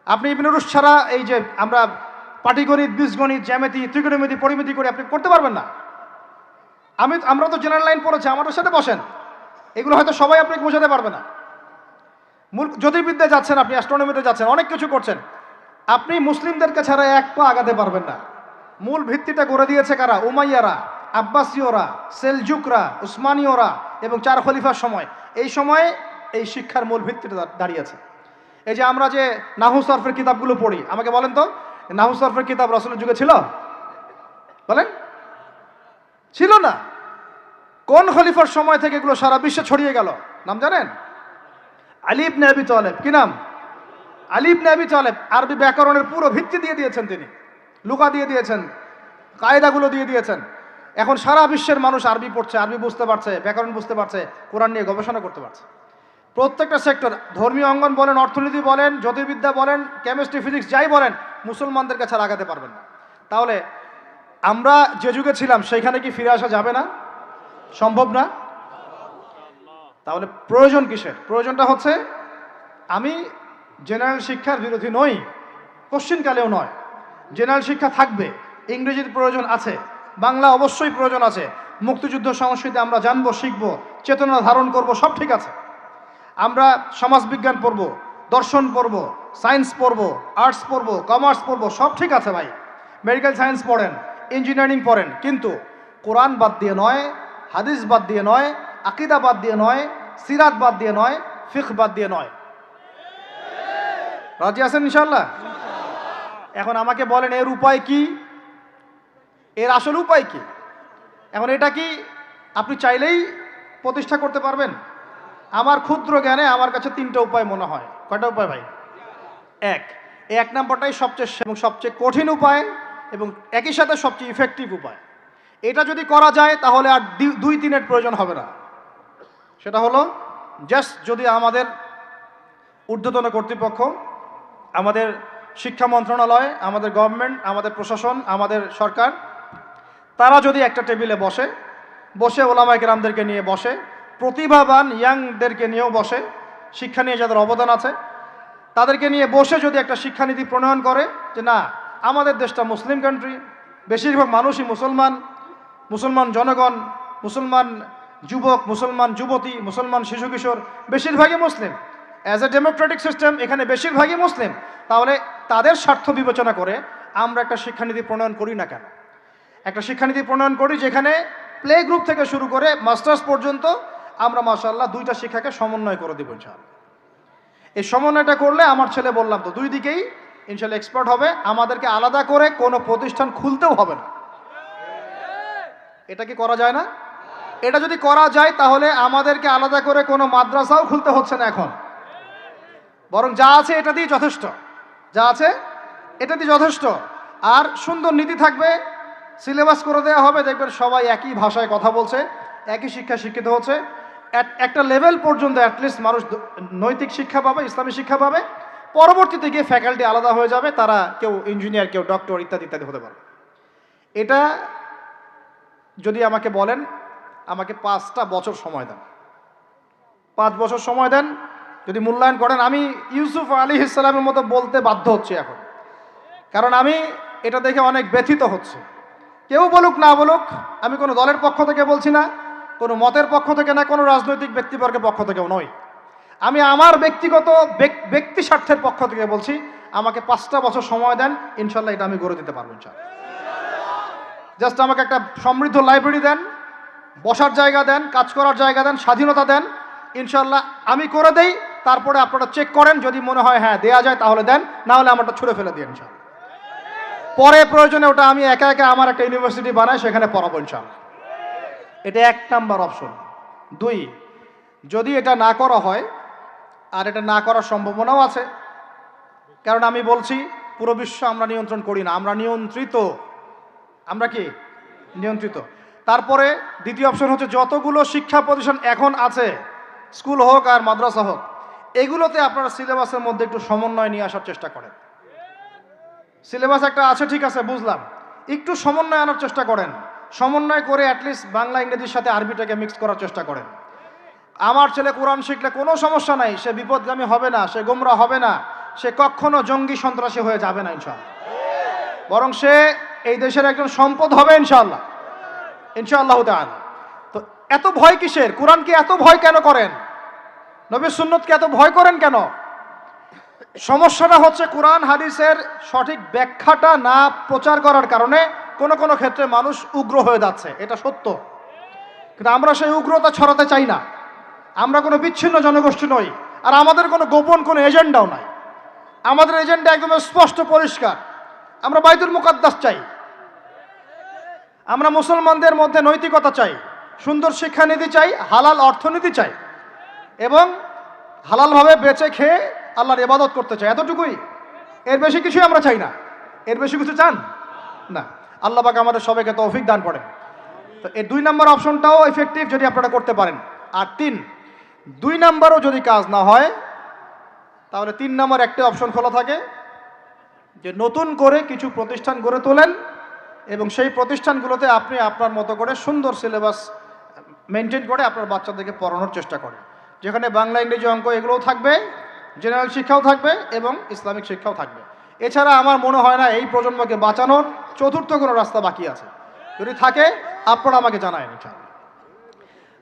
[SPEAKER 1] আপনি ইবনে রুশদ ছাড়া এই যে আমরা পাটিগণিত, বীজগণিত, জ্যামিতি, ত্রিকোণমিতি, পরিমিতি করে আপনি করতে পারবেন না। আমরা তো জেনারেল লাইন পড়েছি, আমাদের সাথে বসেন, এগুলো হয়তো সবাই আপনাকে বোঝাতে পারবে না। মূল জ্যোতির্বিদ্যায় যাচ্ছেন, আপনি অ্যাস্ট্রোনমিতে যাচ্ছেন, অনেক কিছু করছেন, আপনি মুসলিমদেরকে ছাড়া এক পা আগাতে পারবেন না। মূল ভিত্তিটা গড়ে দিয়েছে কারা? উমাইয়ারা, আব্বাসীয়রা, সেলজুকরা, উসমানীয়রা এবং 4 খলিফার সময়। এই সময়ে এই শিক্ষার মূল ভিত্তিতে দাঁড়িয়েছে। এই যে আমরা যে নাহু সরফের কিতাবগুলো পড়ি, আমাকে বলেন তো নাহু সরফের কিতাব রাসূলের যুগে ছিল? বলেন, ছিল না। কোন খলিফার সময় থেকে এগুলো সারা বিশ্বে ছড়িয়ে গেল নাম জানেন? আলী ইবনে আবি তালেব। কি নাম? আলী ইবনে আবি তালেব। আরবি ব্যাকরণের পুরো ভিত্তি দিয়ে দিয়েছেন তিনি, লুকা দিয়ে দিয়েছেন, কায়দাগুলো দিয়ে দিয়েছেন। এখন সারা বিশ্বের মানুষ আরবি পড়ছে, আরবি বুঝতে পারছে, ব্যাকরণ বুঝতে পারছে, কোরআন নিয়ে গবেষণা করতে পারছে। প্রত্যেকটা সেক্টর, ধর্মীয় অঙ্গন বলেন, অর্থনীতি বলেন, জ্যোতির্বিদ্যা বলেন, কেমিস্ট্রি, ফিজিক্স, যাই বলেন, মুসলমানদের কাছে আগাতে পারবেন না। তাহলে আমরা যে যুগে ছিলাম সেইখানে কি ফিরে আসা যাবে না? সম্ভব না। তাহলে প্রয়োজন কিসের? প্রয়োজনটা হচ্ছে, আমি জেনারেল শিক্ষার বিরোধী নই, কোশ্চিনকালেও নয়। জেনারেল শিক্ষা থাকবে, ইংরেজির প্রয়োজন আছে, বাংলা অবশ্যই প্রয়োজন আছে, মুক্তিযুদ্ধ সংস্কৃতি আমরা জানবো, শিখবো, চেতনা ধারণ করব, সব ঠিক আছে। আমরা সমাজবিজ্ঞান পড়ব, দর্শন পড়ব, সায়েন্স পড়ব, আর্টস পড়ব, কমার্স পড়ব, সব ঠিক আছে ভাই। মেডিকেল সায়েন্স পড়েন, ইঞ্জিনিয়ারিং পড়েন, কিন্তু কোরআন বাদ দিয়ে নয়, হাদিস বাদ দিয়ে নয়, আকিদা বাদ দিয়ে নয়, সিরাত বাদ দিয়ে নয়, ফিকহ বাদ দিয়ে নয়। রাজি আছেন ইনশাআল্লাহ? এখন আমাকে বলেন এর উপায় কি? এর আসল উপায় কি? এখন এটা কি আপনি চাইলেই প্রতিষ্ঠা করতে পারবেন? আমার ক্ষুদ্র জ্ঞানে আমার কাছে 3টা উপায় মনে হয়। কয়টা উপায় ভাই? এক নম্বরটাই সবচেয়ে কঠিন উপায় এবং একই সাথে সবচেয়ে ইফেক্টিভ উপায়। এটা যদি করা যায় তাহলে আর 2-3-এর প্রয়োজন হবে না। সেটা হলো, জাস্ট যদি আমাদের ঊর্ধ্বতন কর্তৃপক্ষ, আমাদের শিক্ষা মন্ত্রণালয়, আমাদের গভর্নমেন্ট, আমাদের প্রশাসন, আমাদের সরকার, তারা যদি একটা টেবিলে বসে ওলামায়ে কেরামদেরকে নিয়ে বসে, প্রতিভাবান ইয়াংদেরকে নিয়েও বসে, শিক্ষা নিয়ে যাদের অবদান আছে তাদেরকে নিয়ে বসে যদি একটা শিক্ষানীতি প্রণয়ন করে যে না, আমাদের দেশটা মুসলিম কান্ট্রি, বেশিরভাগ মানুষই মুসলমান জনগণ, মুসলমান যুবক, মুসলমান যুবতী, মুসলমান শিশু কিশোর বেশিরভাগই মুসলিম, অ্যাজ এ ডেমোক্রেটিক সিস্টেম এখানে বেশিরভাগই মুসলিম, তাহলে তাদের স্বার্থ বিবেচনা করে আমরা একটা শিক্ষানীতি প্রণয়ন করি না কেন? একটা শিক্ষানীতি প্রণয়ন করি যেখানে প্লে গ্রুপ থেকে শুরু করে মাস্টার্স পর্যন্ত আমরা মাশাআল্লাহ 2টা শিক্ষাকে সমন্বয় করে দেব ইনশাআল্লাহ। এই সমন্বয়টা করলে আমার ছেলে বললাম তো 2 দিকেই ইনশাআল্লাহ এক্সপার্ট হবে। আমাদেরকে আলাদা করে কোনো প্রতিষ্ঠান খুলতেও হবে না। এটা কি করা যায় না? এটা যদি করা যায় তাহলে আমাদেরকে আলাদা করে কোনো মাদ্রাসাও খুলতে হচ্ছে না এখন, বরং যা আছে এটা দিয়ে যথেষ্ট, যা আছে এটা দিয়ে যথেষ্ট। আর সুন্দর নীতি থাকবে, সিলেবাস করে দেওয়া হবে, দেখবেন সবাই একই ভাষায় কথা বলছে, একই শিক্ষা শিক্ষিত হচ্ছে। একটা লেভেল পর্যন্ত অ্যাটলিস্ট মানুষ নৈতিক শিক্ষা পাবে, ইসলামী শিক্ষা পাবে। পরবর্তীতে গিয়ে ফ্যাকাল্টি আলাদা হয়ে যাবে, তারা কেউ ইঞ্জিনিয়ার, কেউ ডক্টর ইত্যাদি ইত্যাদি হতে পারে। এটা যদি আমাকে বলেন, আমাকে 5টা বছর সময় দেন, 5 বছর সময় দেন, যদি মূল্যায়ন করেন, আমি ইউসুফ আলাইহিস সালামের মতো বলতে বাধ্য হচ্ছি এখন, কারণ আমি এটা দেখে অনেক ব্যথিত হচ্ছে। কেউ বলুক না বলুক, আমি কোনো দলের পক্ষ থেকে বলছি না, কোনো মতের পক্ষ থেকে না, কোনো রাজনৈতিক ব্যক্তিবর্গের পক্ষ থেকেও নয়, আমি আমার ব্যক্তিগত ব্যক্তি স্বার্থের পক্ষ থেকে বলছি, আমাকে 5টা বছর সময় দেন, ইনশাল্লাহ এটা আমি গড়ে দিতে পারবো ইনশাল্লাহ। জাস্ট আমাকে একটা সমৃদ্ধ লাইব্রেরি দেন, বসার জায়গা দেন, কাজ করার জায়গা দেন, স্বাধীনতা দেন, ইনশাল্লাহ আমি করে দেই। তারপরে আপনারা চেক করেন, যদি মনে হয় হ্যাঁ দেয়া যায় তাহলে দেন, না হলে আমারটা ছুঁড়ে ফেলে দিন ইনশাল্লাহ। পরে প্রয়োজনে ওটা আমি একা একা আমার একটা ইউনিভার্সিটি বানাই, সেখানে পড়াবো ইনশাল্লাহ। এটা 1 নাম্বার অপশন। 2, যদি এটা না করা হয়, আর এটা না করার সম্ভাবনাও আছে, কারণ আমি বলছি পুরো বিশ্ব আমরা নিয়ন্ত্রণ করি না, আমরা নিয়ন্ত্রিত। আমরা কি নিয়ন্ত্রিত? তারপরে 2য় অপশন হচ্ছে, যতগুলো শিক্ষা প্রতিষ্ঠান এখন আছে, স্কুল হোক আর মাদ্রাসা হোক, এগুলোতে আপনারা সিলেবাসের মধ্যে একটু সমন্বয় নিয়ে আসার চেষ্টা করেন। সিলেবাস একটা আছে, ঠিক আছে, বুঝলাম, একটু সমন্বয় আনার চেষ্টা করেন। সমন্বয় করে অ্যাটলিস্ট বাংলা ইংরেজির সাথে আরবিটাকে মিক্স করার চেষ্টা করেন। আমার ছেলে কোরআন শিখলে কোনো সমস্যা নাই, সে বিপদগামী হবে না, সে গোমরা হবে না, সে কখনো জঙ্গি সন্ত্রাসী হয়ে যাবে না ইনশাআল্লাহ, বরং সে এই দেশের একজন সম্পদ হবে ইনশাআল্লাহ, ইনশাআল্লাহ তাআলা। তো এত ভয় কিসের? কোরআনকে এত ভয় কেন করেন? নবীর সুন্নতকে এত ভয় করেন কেন? সমস্যাটা হচ্ছে কোরআন হাদিসের সঠিক ব্যাখ্যাটা না প্রচার করার কারণে কোনো ক্ষেত্রে মানুষ উগ্র হয়ে যাচ্ছে, এটা সত্য। কিন্তু আমরা সেই উগ্রতা ছড়াতে চাই না, আমরা কোনো বিচ্ছিন্ন জনগোষ্ঠী নই, আর আমাদের কোনো গোপন কোনো এজেন্ডাও নাই। আমাদের এজেন্ডা একদম স্পষ্ট পরিষ্কার। আমরা বাইতুল মুকাদ্দাস চাই, আমরা মুসলমানদের মধ্যে নৈতিকতা চাই, সুন্দর শিক্ষানীতি চাই, হালাল অর্থনীতি চাই, এবং হালালভাবে বেঁচে খেয়ে আল্লাহর ইবাদত করতে চাই। এতটুকুই, এর বেশি কিছুই আমরা চাই না। এর বেশি কিছু চান না। আল্লাহ পাক আমাদের সবাইকে তৌফিক দান করেন। তো এই 2 নম্বর অপশনটাও ইফেক্টিভ যদি আপনারা করতে পারেন। আর 2 নম্বরও যদি কাজ না হয়, তাহলে 3 নম্বর একটা অপশন খোলা থাকে যে নতুন করে কিছু প্রতিষ্ঠান গড়ে তোলেন এবং সেই প্রতিষ্ঠানগুলোতে আপনি আপনার মতো করে সুন্দর সিলেবাস মেনটেন করে আপনার বাচ্চাদেরকে পড়ানোর চেষ্টা করেন, যেখানে বাংলা, ইংরেজি, অঙ্ক এগুলোও থাকবে, জেনারেল শিক্ষাও থাকবে এবং ইসলামিক শিক্ষাও থাকবে। এছাড়া আমার মনে হয় না এই প্রজন্মকে বাঁচানোর চতুর্থ কোনো রাস্তা বাকি আছে। যদি থাকে আপনারা আমাকে জানায়।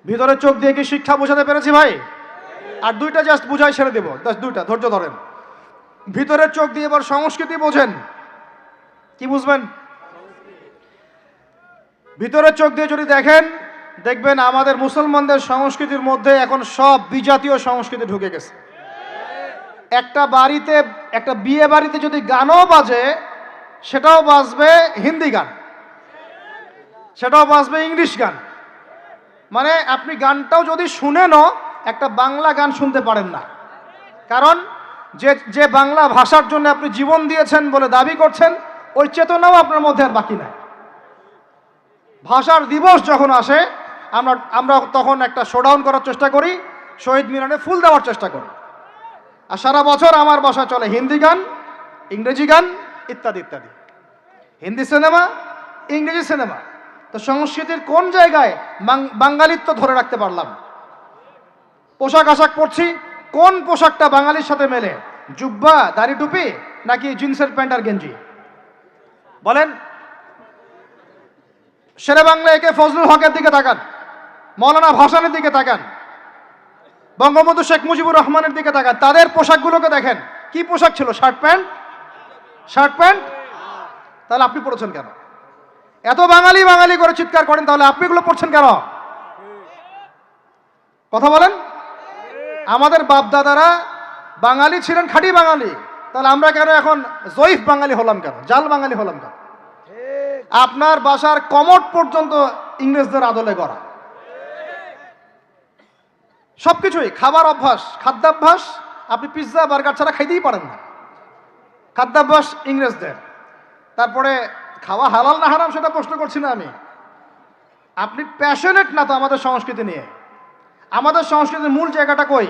[SPEAKER 1] ভিতরে চোখ দিয়ে কি শিক্ষা বোঝাতে পেরেছি ভাই? আর 2টা জাস্ট বুঝাই ছেড়ে দেবো, 2টা ধৈর্য ধরেন। ভিতরের চোখ দিয়ে এবার সংস্কৃতি বোঝেন। কি বুঝবেন? ভিতরের চোখ দিয়ে যদি দেখেন, দেখবেন আমাদের মুসলমানদের সংস্কৃতির মধ্যে এখন সব বিজাতীয় সংস্কৃতি ঢুকে গেছে। একটা বাড়িতে, একটা বিয়ে বাড়িতে যদি গানও বাজে, সেটাও বাজবে হিন্দি গান, সেটাও বাজবে ইংলিশ গান। মানে আপনি গানটাও যদি শুনেনও একটা বাংলা গান শুনতে পারেন না। কারণ যে বাংলা ভাষার জন্য আপনি জীবন দিয়েছেন বলে দাবি করছেন, ওই চেতনাও আপনার মধ্যে আর বাকি নাই। ভাষার দিবস যখন আসে, আমরা তখন একটা শোডাউন করার চেষ্টা করি, শহীদ মিনারে ফুল দেওয়ার চেষ্টা করি। আর সারা বছর আমার বাসায় চলে হিন্দি গান, ইংরেজি গান ইত্যাদি ইত্যাদি, হিন্দি সিনেমা, ইংরেজি সিনেমা। তো সংস্কৃতির কোন জায়গায় বাঙালিত্ব ধরে রাখতে পারলাম? পোশাক আশাক পরছি, কোন পোশাকটা বাঙালির সাথে মেলে? জুব্বা, দাড়ি টুপি, নাকি জিন্সের প্যান্ট আর গেঞ্জি? বলেন। শেরে বাংলা একে ফজলুল হকের দিকে তাকান, মৌলানা ভাসানের দিকে তাকান, বঙ্গবন্ধু শেখ মুজিবুর রহমানের দিকে তাকান, তাদের পোশাকগুলোকে দেখেন। কি পোশাক ছিল? Shirt pant. তাহলে আপনি পড়েছেন কেন? এত বাঙালি বাঙালি করে চিৎকার করেন, তাহলে আপনি এগুলো পড়ছেন কেন? কথা বলেন। আমাদের বাপ দাদারা বাঙালি ছিলেন, খাঁটি বাঙালি, তাহলে আমরা কেন এখন জয়ীফ বাঙালি হলাম কেন, জাল বাঙালি হলাম কেন? আপনার বাসার কমোড পর্যন্ত ইংরেজদের আদলে করা। সবকিছুই খাবার অভ্যাস, খাদ্যাভ্যাস, আপনি পিৎজা বার্গার ছাড়া খাইতেই পারেন না। খাদ্যাভ্যাস ইংরেজদের। তারপরে খাওয়া হালাল না হারাম সেটা প্রশ্ন করছি না আমি। আপনি প্যাশনেট না তো আমাদের সংস্কৃতি নিয়ে। আমাদের সংস্কৃতির মূল জায়গাটা কই?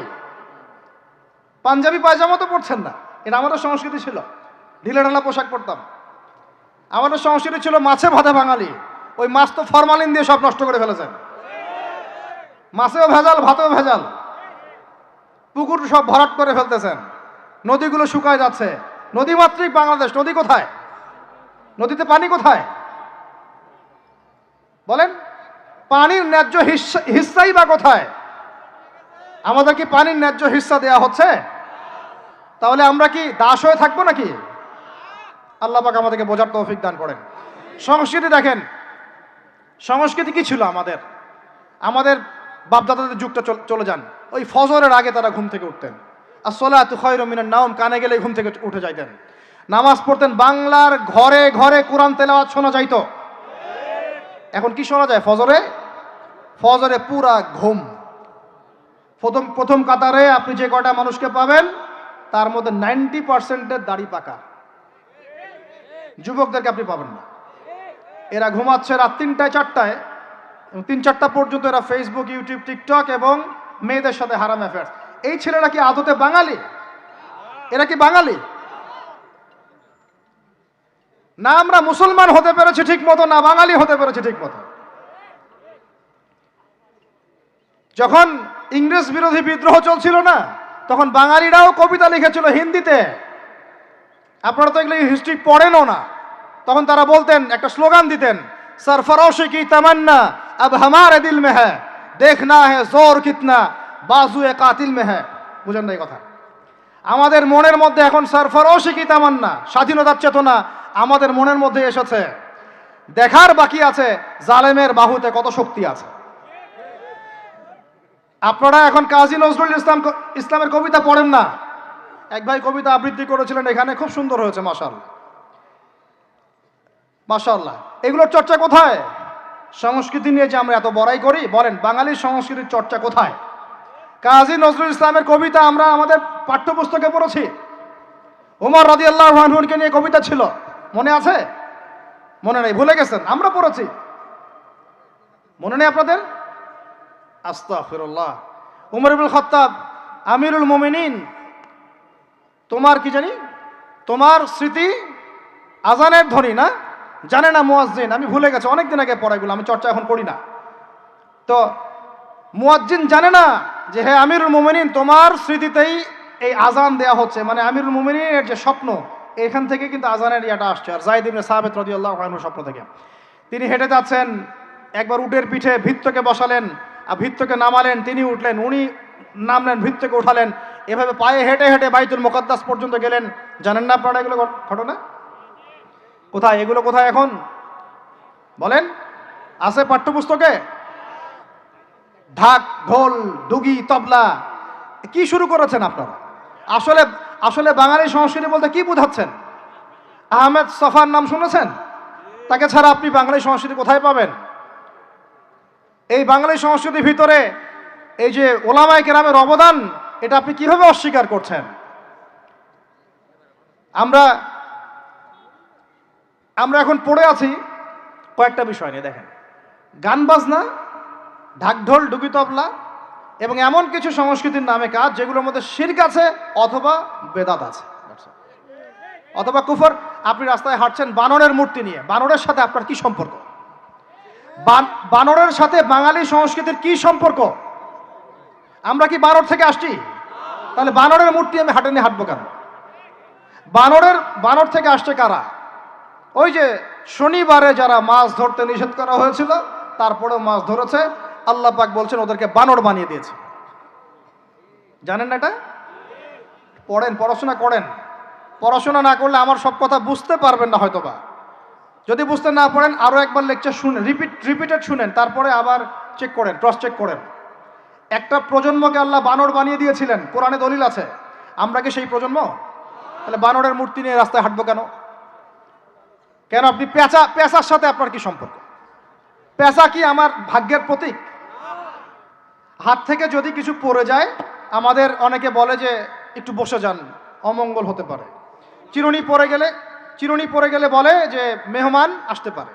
[SPEAKER 1] পাঞ্জাবি পায়জামা তো পরছেন না, এটা আমাদের সংস্কৃতি ছিল। ঢিলে ঢালা পোশাক পরতাম। আমাদের সংস্কৃতি ছিল মাছে ভাতে বাঙালি। ওই মাছ তো ফরমালিন দিয়ে সব নষ্ট করে ফেলেছেন। মাছেও ভেজাল, ভাতেও ভেজাল, পুকুর সব ভরাট করে ফেলতেছেন, নদীগুলো শুকায় যাচ্ছে। নদীমাতৃক বাংলাদেশ, নদী কোথায়? নদীতে পানি কোথায় বলেন? পানির ন্যায্য হিস্সাই বা কোথায়? আমাদের কি পানির ন্যায্য হিস্সা দেয়া হচ্ছে? তাহলে আমরা কি দাস হয়ে থাকবো নাকি? আল্লাহ পাক আমাদেরকে বোঝার তৌফিক দান করেন। সংস্কৃতি দেখেন, সংস্কৃতি কি ছিল আমাদের? আমাদের বাপদাদাদের যুগটা চলে যান, ওই ফজরের আগে তারা ঘুম থেকে উঠতেন। আসসালাতু খায়রুম মিনান নাওম, কানে গেলে ঘুম থেকে উঠে যাইতেন, নামাজ পড়তেন। বাংলার ঘরে ঘরে কোরআন তেলাওয়াত শোনা যাইতো। এখন কি শোনা যায়? ফজরে পুরা ঘুম। প্রথম কাতারে আপনি যে কয়টা মানুষকে পাবেন, তার মধ্যে 90% দাড়ি পাকা। যুবকদেরকে আপনি পাবেন না। এরা ঘুমাচ্ছে রাত 3টায় 4টায়, 3-4টা পর্যন্ত এরা ফেসবুক, ইউটিউব, টিকটক এবং মেয়েদের সাথে হারাম অ্যাফেয়ার্স। এই ছেলেরা কি আদতে বাঙালি? এরা কি বাঙালি? না আমরা মুসলমান হতে পেরেছি ঠিক মতো, না বাঙালি হতে পেরেছি ঠিক মতো। যখন ইংরেজ বিরোধী বিদ্রোহ চলছিল না, তখন বাঙালিরাও কবিতা লিখেছিল হিন্দিতে। আপনারা তো এগুলো হিস্ট্রি পড়েনও না। তখন তারা বলতেন, একটা স্লোগান দিতেন, सरफरोशी की तमन्ना अब हमारे दिल में है, देखना है जोर कितना बाजुए कातिल में है। বুঝেন না এই কথা? আমাদের মনের মধ্যে এখন सरफरोशी की तमन्ना, স্বাধীনতার চেতনা আমাদের মনের মধ্যে এসেছে। দেখার বাকি আছে জালেমের বাহুতে কত শক্তি আছে। আপনারা এখন কাজী নজরুল ইসলামের কবিতা পড়েন না। এক ভাই কবিতা আবৃত্তি করেছিলেন এখানে, খুব সুন্দর হয়েছে, মাশাআল্লাহ মাশাআল্লাহ। এগুলোর চর্চা কোথায়? সংস্কৃতি নিয়ে যে আমরা এত বড়াই করি, বলেন বাঙালির সংস্কৃতির চর্চা কোথায়? কাজী নজরুল ইসলামের কবিতা আমরা আমাদের পাঠ্যপুস্তকে পড়েছি। ওমর রাদিয়াল্লাহু আনহুকে নিয়ে কবিতা ছিল, মনে আছে? মনে নেই, ভুলে গেছেন? আমরা পড়েছি, মনে নেই আপনাদের? আস্তাগফিরুল্লাহ। উমর ইবনুল খাত্তাব আমিরুল মুমিনিন, তোমার কি জানি, তোমার স্মৃতি আজানের ধ্বনি না, জানে না মুয়াজ্জিন। আমি ভুলে গেছি, অনেকদিন আগে পড়া, এগুলো আমি চর্চা এখন করি না। তো মুয়াজ্জিন জানে না যে হে আমিরুল মুমিনিন, তোমার স্মৃতিতেই এই আজান দেয়া হচ্ছে, মানে আমিরুল মুমিনিনের যে স্বপ্ন, এখান থেকে কিন্তু আজানের ইয়াটা আসছে। আর যায়েদ ইবনে সাবিত রাদিয়াল্লাহু আনহুর স্বপ্ন থেকে তিনি হেঁটে যাচ্ছেন, একবার উটের পিঠে ভৃত্যকে বসালেন আর ভৃত্যকে নামালেন, তিনি উঠলেন, উনি নামলেন, ভৃত্যকে উঠালেন, এভাবে পায়ে হেঁটে হেঁটে বাইতুল মুকাদ্দাস পর্যন্ত গেলেন। জানেন না আপনারা এগুলো ঘটনা? কোথায় এগুলো, কোথায় এখন বলেন? আছে পাঠ্যপুস্তকে? ঢাক, ঢোল, ডুগি, তবলা, কি শুরু করেছেন আপনারা? আসলে আসলে বাঙালি সংস্কৃতি বলতে কি বোঝাচ্ছেন? আহমেদ সফার নাম শুনেছেন? তাকে ছাড়া আপনি বাঙালি সংস্কৃতি কোথায় পাবেন? এই বাঙালি সংস্কৃতির ভিতরে এই যে ওলামায়ে কেরামের অবদান, এটা আপনি কিভাবে অস্বীকার করছেন? আমরা এখন পড়ে আছি কয়েকটা বিষয় নিয়ে। দেখেন, গান বাজনা, ঢাকঢোল, ডুগি, তবলা এবং এমন কিছু সংস্কৃতির নামে কাজ যেগুলোর মধ্যে শিরক আছে অথবা বেদাত আছে অথবা কুফর। আপনি রাস্তায় হাঁটছেন বানরের মূর্তি নিয়ে, বানরের সাথে আপনার কি সম্পর্ক? বানরের সাথে বাঙালি সংস্কৃতির কি সম্পর্ক? আমরা কি বানর থেকে আসছি? তাহলে বানরের মূর্তি আমি হাটে নিয়ে হাঁটবো কেন? বানর থেকে আসছে কারা? ওই যে শনিবারে যারা মাছ ধরতে নিষেধ করা হয়েছিল, তারপরেও মাছ ধরেছে, আল্লাহ পাক বলছেন ওদেরকে বানর বানিয়ে দিয়েছে। জানেন না এটা? পড়েন, পড়াশোনা করেন। পড়াশোনা না করলে আমার সব কথা বুঝতে পারবেন না হয়তোবা। যদি বুঝতে না পারেন আরো একবার লেকচার শুনেন, রিপিটেড শুনেন, তারপরে আবার চেক করেন, ক্রস চেক করেন। একটা প্রজন্মকে আল্লাহ বানর বানিয়ে দিয়েছিলেন, কোরআনে দলিল আছে। আমরা কি সেই প্রজন্ম? তাহলে বানরের মূর্তি নিয়ে রাস্তায় হাঁটবো কেন? কেন আপনি পেঁচার সাথে আপনার কি সম্পর্ক? পেঁচা কি আমার ভাগ্যের প্রতীক? হাত থেকে যদি কিছু পড়ে যায়, আমাদের অনেকে বলে যে একটু বসে যান, অমঙ্গল হতে পারে। চিরুনি পড়ে গেলে বলে যে মেহমান আসতে পারে।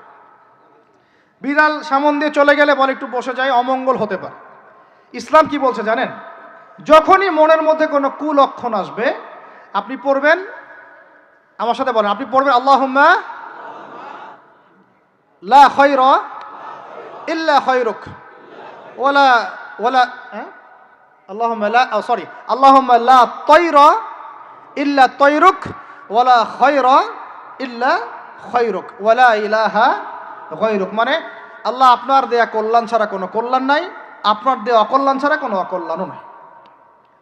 [SPEAKER 1] বিড়াল সামন দিয়ে চলে গেলে বলে একটু বসে যায়, অমঙ্গল হতে পারে। ইসলাম কি বলছে জানেন? যখনই মনের মধ্যে কোনো কুলক্ষণ আসবে, আপনি পড়বেন, আমার সাথে বলেন, আপনি পড়বেন আল্লাহুম্মা লা খায়রা ইল্লা খায়রুক ওয়ালা আল্লাহুম্মা লা তায়রা ইল্লা তায়রুক ওয়ালা খায়রা ইল্লা খায়রুক ওয়ালা ইলাহা গায়রুক। মানে আল্লাহ, আপনার দেয়া কল্যাণ ছাড়া কোনো কল্যাণ নাই, আপনার দেয়া অকল্যাণ ছাড়া কোনো অকল্যাণও নাই,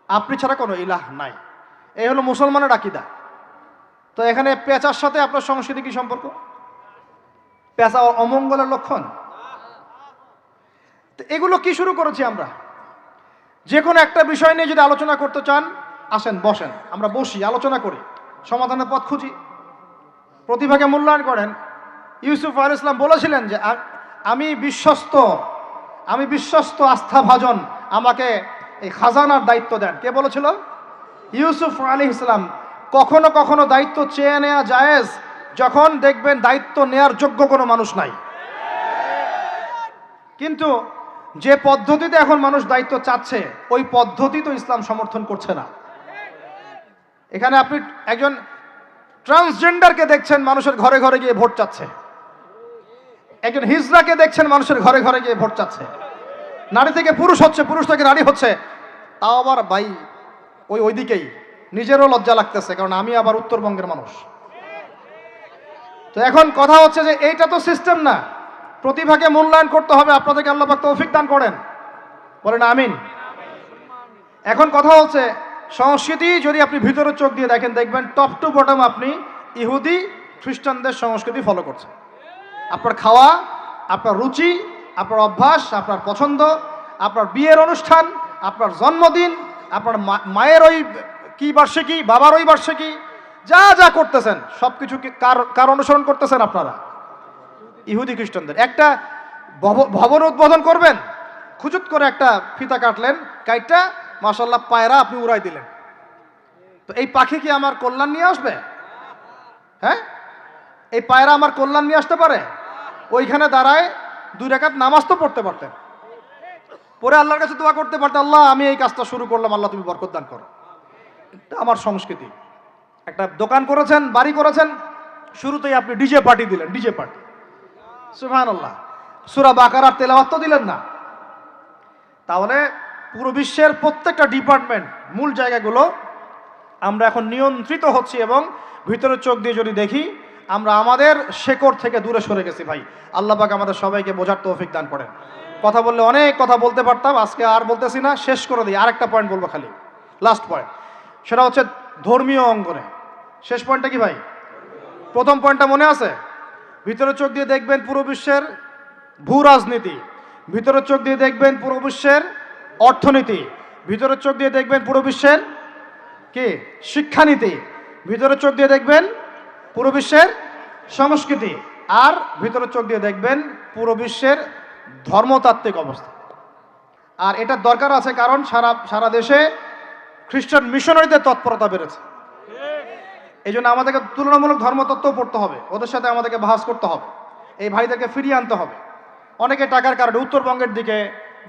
[SPEAKER 1] আপনি ছাড়া কোনো ইলাহ নাই। এই হলো মুসলমানের আকীদা। তো এখানে পেঁচার সাথে আপনার সংস্কৃতি কি সম্পর্ক? পেঁচা অমঙ্গলের লক্ষণ। তো এগুলো কি শুরু করেছি আমরা? যে কোনো একটা বিষয় নিয়ে যদি আলোচনা করতে চান, আসেন, বসেন, আমরা বসি, আলোচনা করি, সমাধানের পথ খুঁজি, প্রতিভাকে মূল্যায়ন করেন। ইউসুফ আলাইহিস সালাম বলেছিলেন যে আমি বিশ্বস্ত আস্থাভাজন, আমাকে এই খাজানার দায়িত্ব দেন। কে বলেছিল? ইউসুফ আলাইহিস সালাম। কখনো কখনো দায়িত্ব চেয়ে নেওয়া জায়েজ, যখন দেখবেন দায়িত্ব নেয়ার যোগ্য কোনো মানুষ নাই। কিন্তু যে পদ্ধতিতে এখন মানুষ দায়িত্ব চাচ্ছে, ওই পদ্ধতি তো ইসলাম সমর্থন করছে না। এখানে আপনি একজন ট্রান্সজেন্ডারকে দেখছেন মানুষের ঘরে ঘরে গিয়ে ভোট চাচ্ছে, একজন হিজড়াকে দেখছেন মানুষের ঘরে ঘরে গিয়ে ভোট চাচ্ছে, নারী থেকে পুরুষ হচ্ছে, পুরুষ থেকে নারী হচ্ছে, তাও আবার ভাই ওইদিকেই। নিজেরও লজ্জা লাগতেছে, কারণ আমি আবার উত্তরবঙ্গের মানুষ। তো এখন কথা হচ্ছে যে এইটা তো সিস্টেম না, প্রতিভাকে মূল্যায়ন করতে হবে। আপনাদেরকে আল্লাহ পাক তৌফিক দান করেন, বলেন আমিন। এখন কথা হচ্ছে সংস্কৃতি যদি আপনি ভিতরে চোখ দিয়ে দেখেন, দেখবেন টপ টু বটম আপনি ইহুদি খ্রিস্টানদের সংস্কৃতি ফলো করছেন। আপনার খাওয়া, আপনার রুচি, আপনার অভ্যাস, আপনার পছন্দ, আপনার বিয়ের অনুষ্ঠান, আপনার জন্মদিন, আপনার মায়ের ওই কি বার্ষিকী, বাবার ওই বার্ষিকী, যা যা করতেছেন সব কিছু কার অনুসরণ করতেছেন আপনারা? ইহুদি খ্রিস্টানদের। একটা ভবন উদ্বোধন করবেন, খুচুত করে একটা ফিতা কাটলেন, কাইটটা মাশাআল্লাহ পায়রা আপনি উড়াই দিলেন। তো এই পাখি কি আমার কল্যাণ নিয়ে আসবে? হ্যাঁ, এই পায়রা আমার কল্যাণ নিয়ে আসতে পারে? ওইখানে দাঁড়ায় 2 রাকাত নামাজ তো পড়তে পারতেন, পরে আল্লাহর কাছে দোয়া করতে পারতেন, আল্লাহ আমি এই কাজটা শুরু করলাম, আল্লাহ তুমি বরকত দান করো। এটা আমার সংস্কৃতি। একটা দোকান করেছেন, বাড়ি করেছেন, শুরুতেই আপনি ডিজে পার্টি দিলেন, ডিজে পার্টি। সুবহানাল্লাহ। সূরা বাকারার তেলাওয়াত তো দিলেন না। তাহলে পুরো বিশ্বের প্রত্যেকটা ডিপার্টমেন্ট, মূল জায়গাগুলো আমরা এখন নিয়ন্ত্রিত হচ্ছি, এবং ভিতরের চোখ দিয়ে যদি দেখি আমরা আমাদের শেকড় থেকে দূরে সরে গেছি। ভাই আল্লাহ পাক আমাদের সবাইকে বোঝার তৌফিক দান করেন। কথা বললে অনেক কথা বলতে পারতাম, আজকে আর বলতেছি না, শেষ করে দিই। আরেকটা পয়েন্ট বলবো, খালি লাস্ট পয়েন্ট, সেটা হচ্ছে ধর্মীয় অঙ্গনে। শেষ পয়েন্টটা কি ভাই? প্রথম পয়েন্টটা মনে আছে? ভিতরের চোখ দিয়ে দেখবেন পুরো বিশ্বের ভূ রাজনীতি, ভিতরের চোখ দিয়ে দেখবেন পুরো বিশ্বের অর্থনীতি, ভিতরের চোখ দিয়ে দেখবেন পুরো বিশ্বের কি শিক্ষানীতি, ভিতরের চোখ দিয়ে দেখবেন পুরো বিশ্বের সংস্কৃতি, আর ভিতরের চোখ দিয়ে দেখবেন পুরো বিশ্বের ধর্মতাত্ত্বিক অবস্থা। আর এটার দরকার আছে, কারণ সারা দেশে খ্রিস্টান মিশনারিদের তৎপরতা বেড়েছে। এই জন্য আমাদেরকে তুলনামূলক ধর্মতত্ত্ব পড়তে হবে, ওদের সাথে আমাদেরকে বাহাস করতে হবে, এই ভাইদেরকে ফিরিয়ে আনতে হবে। অনেকে টাকার কারণে উত্তরবঙ্গের দিকে,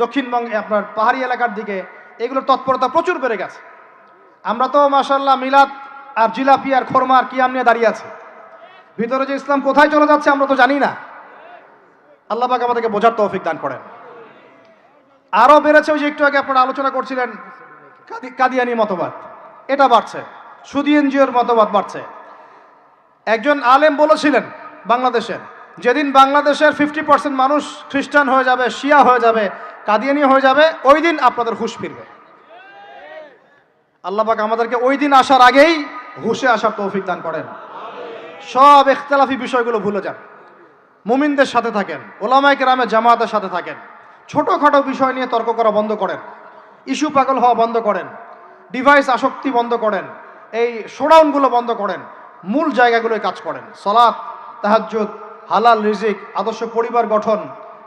[SPEAKER 1] দক্ষিণবঙ্গে আপনার পাহাড়ি এলাকার দিকে এগুলোর তৎপরতা প্রচুর বেড়ে গেছে। আমরা তো মাশাআল্লাহ মিলাদ আর জিলাপি আর খোরমা আর কিয়াম নিয়ে দাঁড়িয়ে আছি। ভিতরে যে ইসলাম কোথায় চলে যাচ্ছে আমরা তো জানি না। আল্লাহ পাক আমাদেরকে বোঝার তৌফিক দান করেন। আরও বেড়েছে, ওই যে একটু আগে আপনারা আলোচনা করছিলেন কাদিয়ানি মতবাদ, এটা বাড়ছে, সুদী এনজিওর মতবাদ বাড়ছে। একজন আলেম বলেছিলেন বাংলাদেশের, যেদিন বাংলাদেশের 50% মানুষ খ্রিস্টান হয়ে যাবে, শিয়া হয়ে যাবে, কাদিয়ানি হয়ে যাবে, ওই দিন আপনাদের হুঁশ ফিরবে। আল্লাহ পাক আমাদেরকে ওই দিন আসার আগেই হুঁশে আসার তৌফিক দান করেন। সব ইখতিলাফি বিষয়গুলো ভুলে যান, মুমিনদের সাথে থাকেন, ওলামায়ে কেরামের জামাতের সাথে থাকেন, ছোটোখাটো বিষয় নিয়ে তর্ক করা বন্ধ করেন, ইস্যু পাগল হওয়া বন্ধ করেন, ডিভাইস আসক্তি বন্ধ করেন, এই শোডাউনগুলো বন্ধ করেন, মূল জায়গাগুলোয় কাজ করেন। সালাত, তাহাজ্জুদ, হালাল রিজিক, আদর্শ পরিবার গঠন,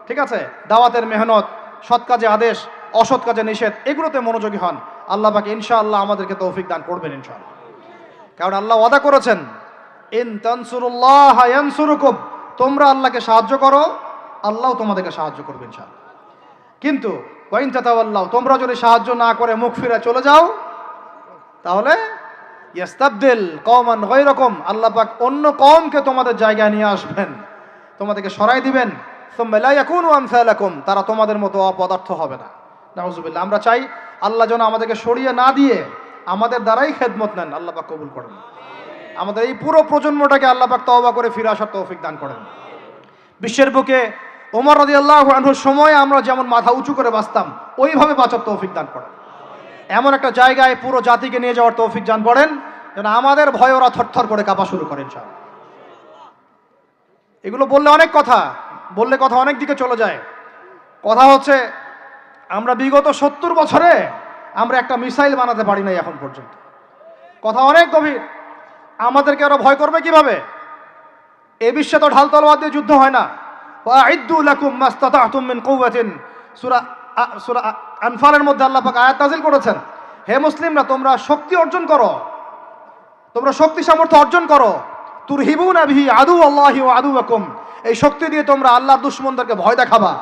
[SPEAKER 1] ঠিক আছে, দাওয়াতের মেহনত, সৎ কাজে আদেশ, অসৎ কাজে নিষেধ, এগুলোতে মনোযোগী হন। আল্লাহ পাক ইনশাআল্লাহ আমাদেরকে তৌফিক দান করবেন ইনশাআল্লাহ। কারণ আল্লাহ ওয়াদা করেছেন, ইন তানসুরুল্লাহ ইয়ানসুরুকুম, তোমরা আল্লাহকে সাহায্য করো, আল্লাহ তোমাদেরকে সাহায্য করবে ইনশাআল্লাহ। কিন্তু ওয়াইন তাতাওয়াল্লাহ, তোমরা যদি সাহায্য না করে মুখ ফিরে চলে যাও, তাহলে ইয়াস্তাবদিল কওমান গায়রাকুম, আল্লাহ পাক অন্য কওমকে তোমাদের জায়গায় নিয়ে আসবেন, তোমাদেরকে সরাই দিবেন। সুম্মা লা ইয়াকুনু আমসালাকুম, তারা তোমাদের মতো অপদার্থ হবে না। নাউযুবিল্লাহ। আমরা চাই আল্লাহ যেন আমাদেরকে সরিয়ে না দিয়ে আমাদের দ্বারাই খেদমত নেন। আল্লাহ পাক কবুল করেন। আমাদের এই পুরো প্রজন্মটাকে আল্লাহ পাক তওবা করে ফিরে আসার তৌফিক দান করেন। বিশ্বের বুকে ওমর রাদিয়াল্লাহু আনহুর সময় আমরা যেমন মাথা উঁচু করে বাঁচতাম, ওইভাবে বাঁচার তৌফিক দান করেন। এমন একটা জায়গায় পুরো জাতিকে নিয়ে যাওয়ার তৌফিক দান করেন যেন আমাদের ভয়ে ওরা থরথর করে কাঁপা শুরু করেন ইনশাআল্লাহ। এগুলো বললে অনেক কথা, বললে কথা অনেক দিকে চলে যায়। কথা হচ্ছে আমরা বিগত 70 বছরে আমরা একটা মিসাইল বানাতে পারি নাই এখন পর্যন্ত। কথা অনেক গভীর। আমাদেরকে ওরা ভয় করবে কিভাবে? এ বিশ্বে তো ঢাল তলোয়ার দিয়ে যুদ্ধ হয় না। ওয়াইদ্দু লাকুম মাস্তাতাতুম মিন কুওয়াতিন, সূরা আনফালের মধ্যে আল্লাহ পাক আয়াত নাযিল করেছেন, হে মুসলিমরা তোমরা শক্তি অর্জন করো, তোমরা শক্তি সামর্থ্য অর্জন করো। তুরহিবুনা বিহি আদুওয়াল্লাহি ওয়া আদুওয়াকুম, এই শক্তি দিয়ে তোমরা আল্লাহর দুশমনদেরকে ভয় দেখাবা।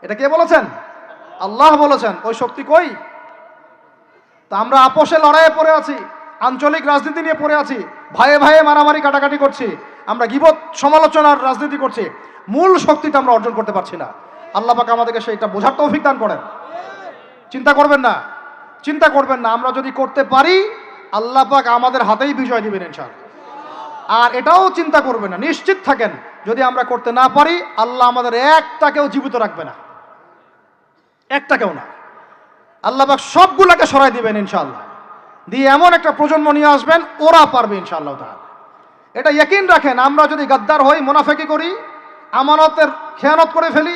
[SPEAKER 1] এটা কে বলেছেন? আল্লাহ বলেছেন। ওই শক্তি কই? তা আমরা আপোষে লড়াইয়ে পড়ে আছি, আঞ্চলিক রাজনীতি নিয়ে পড়ে আছি, ভাইয়ে ভাইয়ে মারামারি কাটাকাটি করছি, আমরা গীবত সমালোচনার রাজনীতি করছি, মূল শক্তিটা আমরা অর্জন করতে পারছি না। আল্লাহ পাক আমাদেরকে সেইটা বোঝার তৌফিক দান করেন। চিন্তা করবেন না, চিন্তা করবেন না, আমরা যদি করতে পারি আল্লাহ পাক আমাদের হাতেই বিজয় দিবেন ইনশাআল্লাহ। আর এটাও চিন্তা করবেন না, নিশ্চিত থাকেন যদি আমরা করতে না পারি আল্লাহ আমাদের একটাকেও জীবিত রাখবে না, একটাকেও না। আল্লাহ পাক সবগুলোকে সরাই দিবেন ইনশাআল্লাহ, দিয়ে এমন একটা প্রজন্ম নিয়ে আসবেন ওরা পারবে ইনশাআল্লাহ তাআলা। এটা ইয়াকিন রাখেন। আমরা যদি গাদ্দার হই, মুনাফিকি করি, আমানতের খেয়ানত করে ফেলি,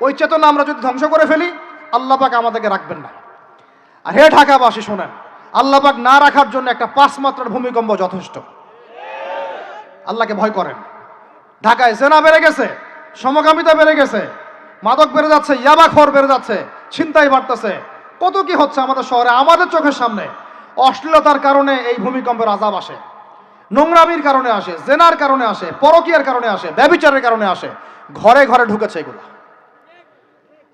[SPEAKER 1] ওই চেতনা আমরা যদি ধ্বংস করে ফেলি, আল্লাহ পাক আমাদেরকে রাখবেন না। আর হে ঢাকাবাসী শোনেন, আল্লাহ পাক না রাখার জন্য একটা 5 মাত্রার ভূমিকম্প যথেষ্ট। আল্লাহকে ভয় করেন। ঢাকায় জেনা বেড়ে গেছে, সমকামিতা বেড়ে গেছে, মাদক বেড়ে যাচ্ছে, ইয়াবাখোর বেড়ে যাচ্ছে, ছিনতাই বাড়তেছে, কত কি হচ্ছে আমাদের শহরে, আমাদের চোখের সামনে। অশ্লীলতার কারণে এই ভূমিকম্পের আযাব আসে, নোংরামির কারণে আসে, জেনার কারণে আসে, পরকীয়ার কারণে আসে, ব্যভিচারের কারণে আসে, ঘরে ঘরে ঢুকেছে এগুলো।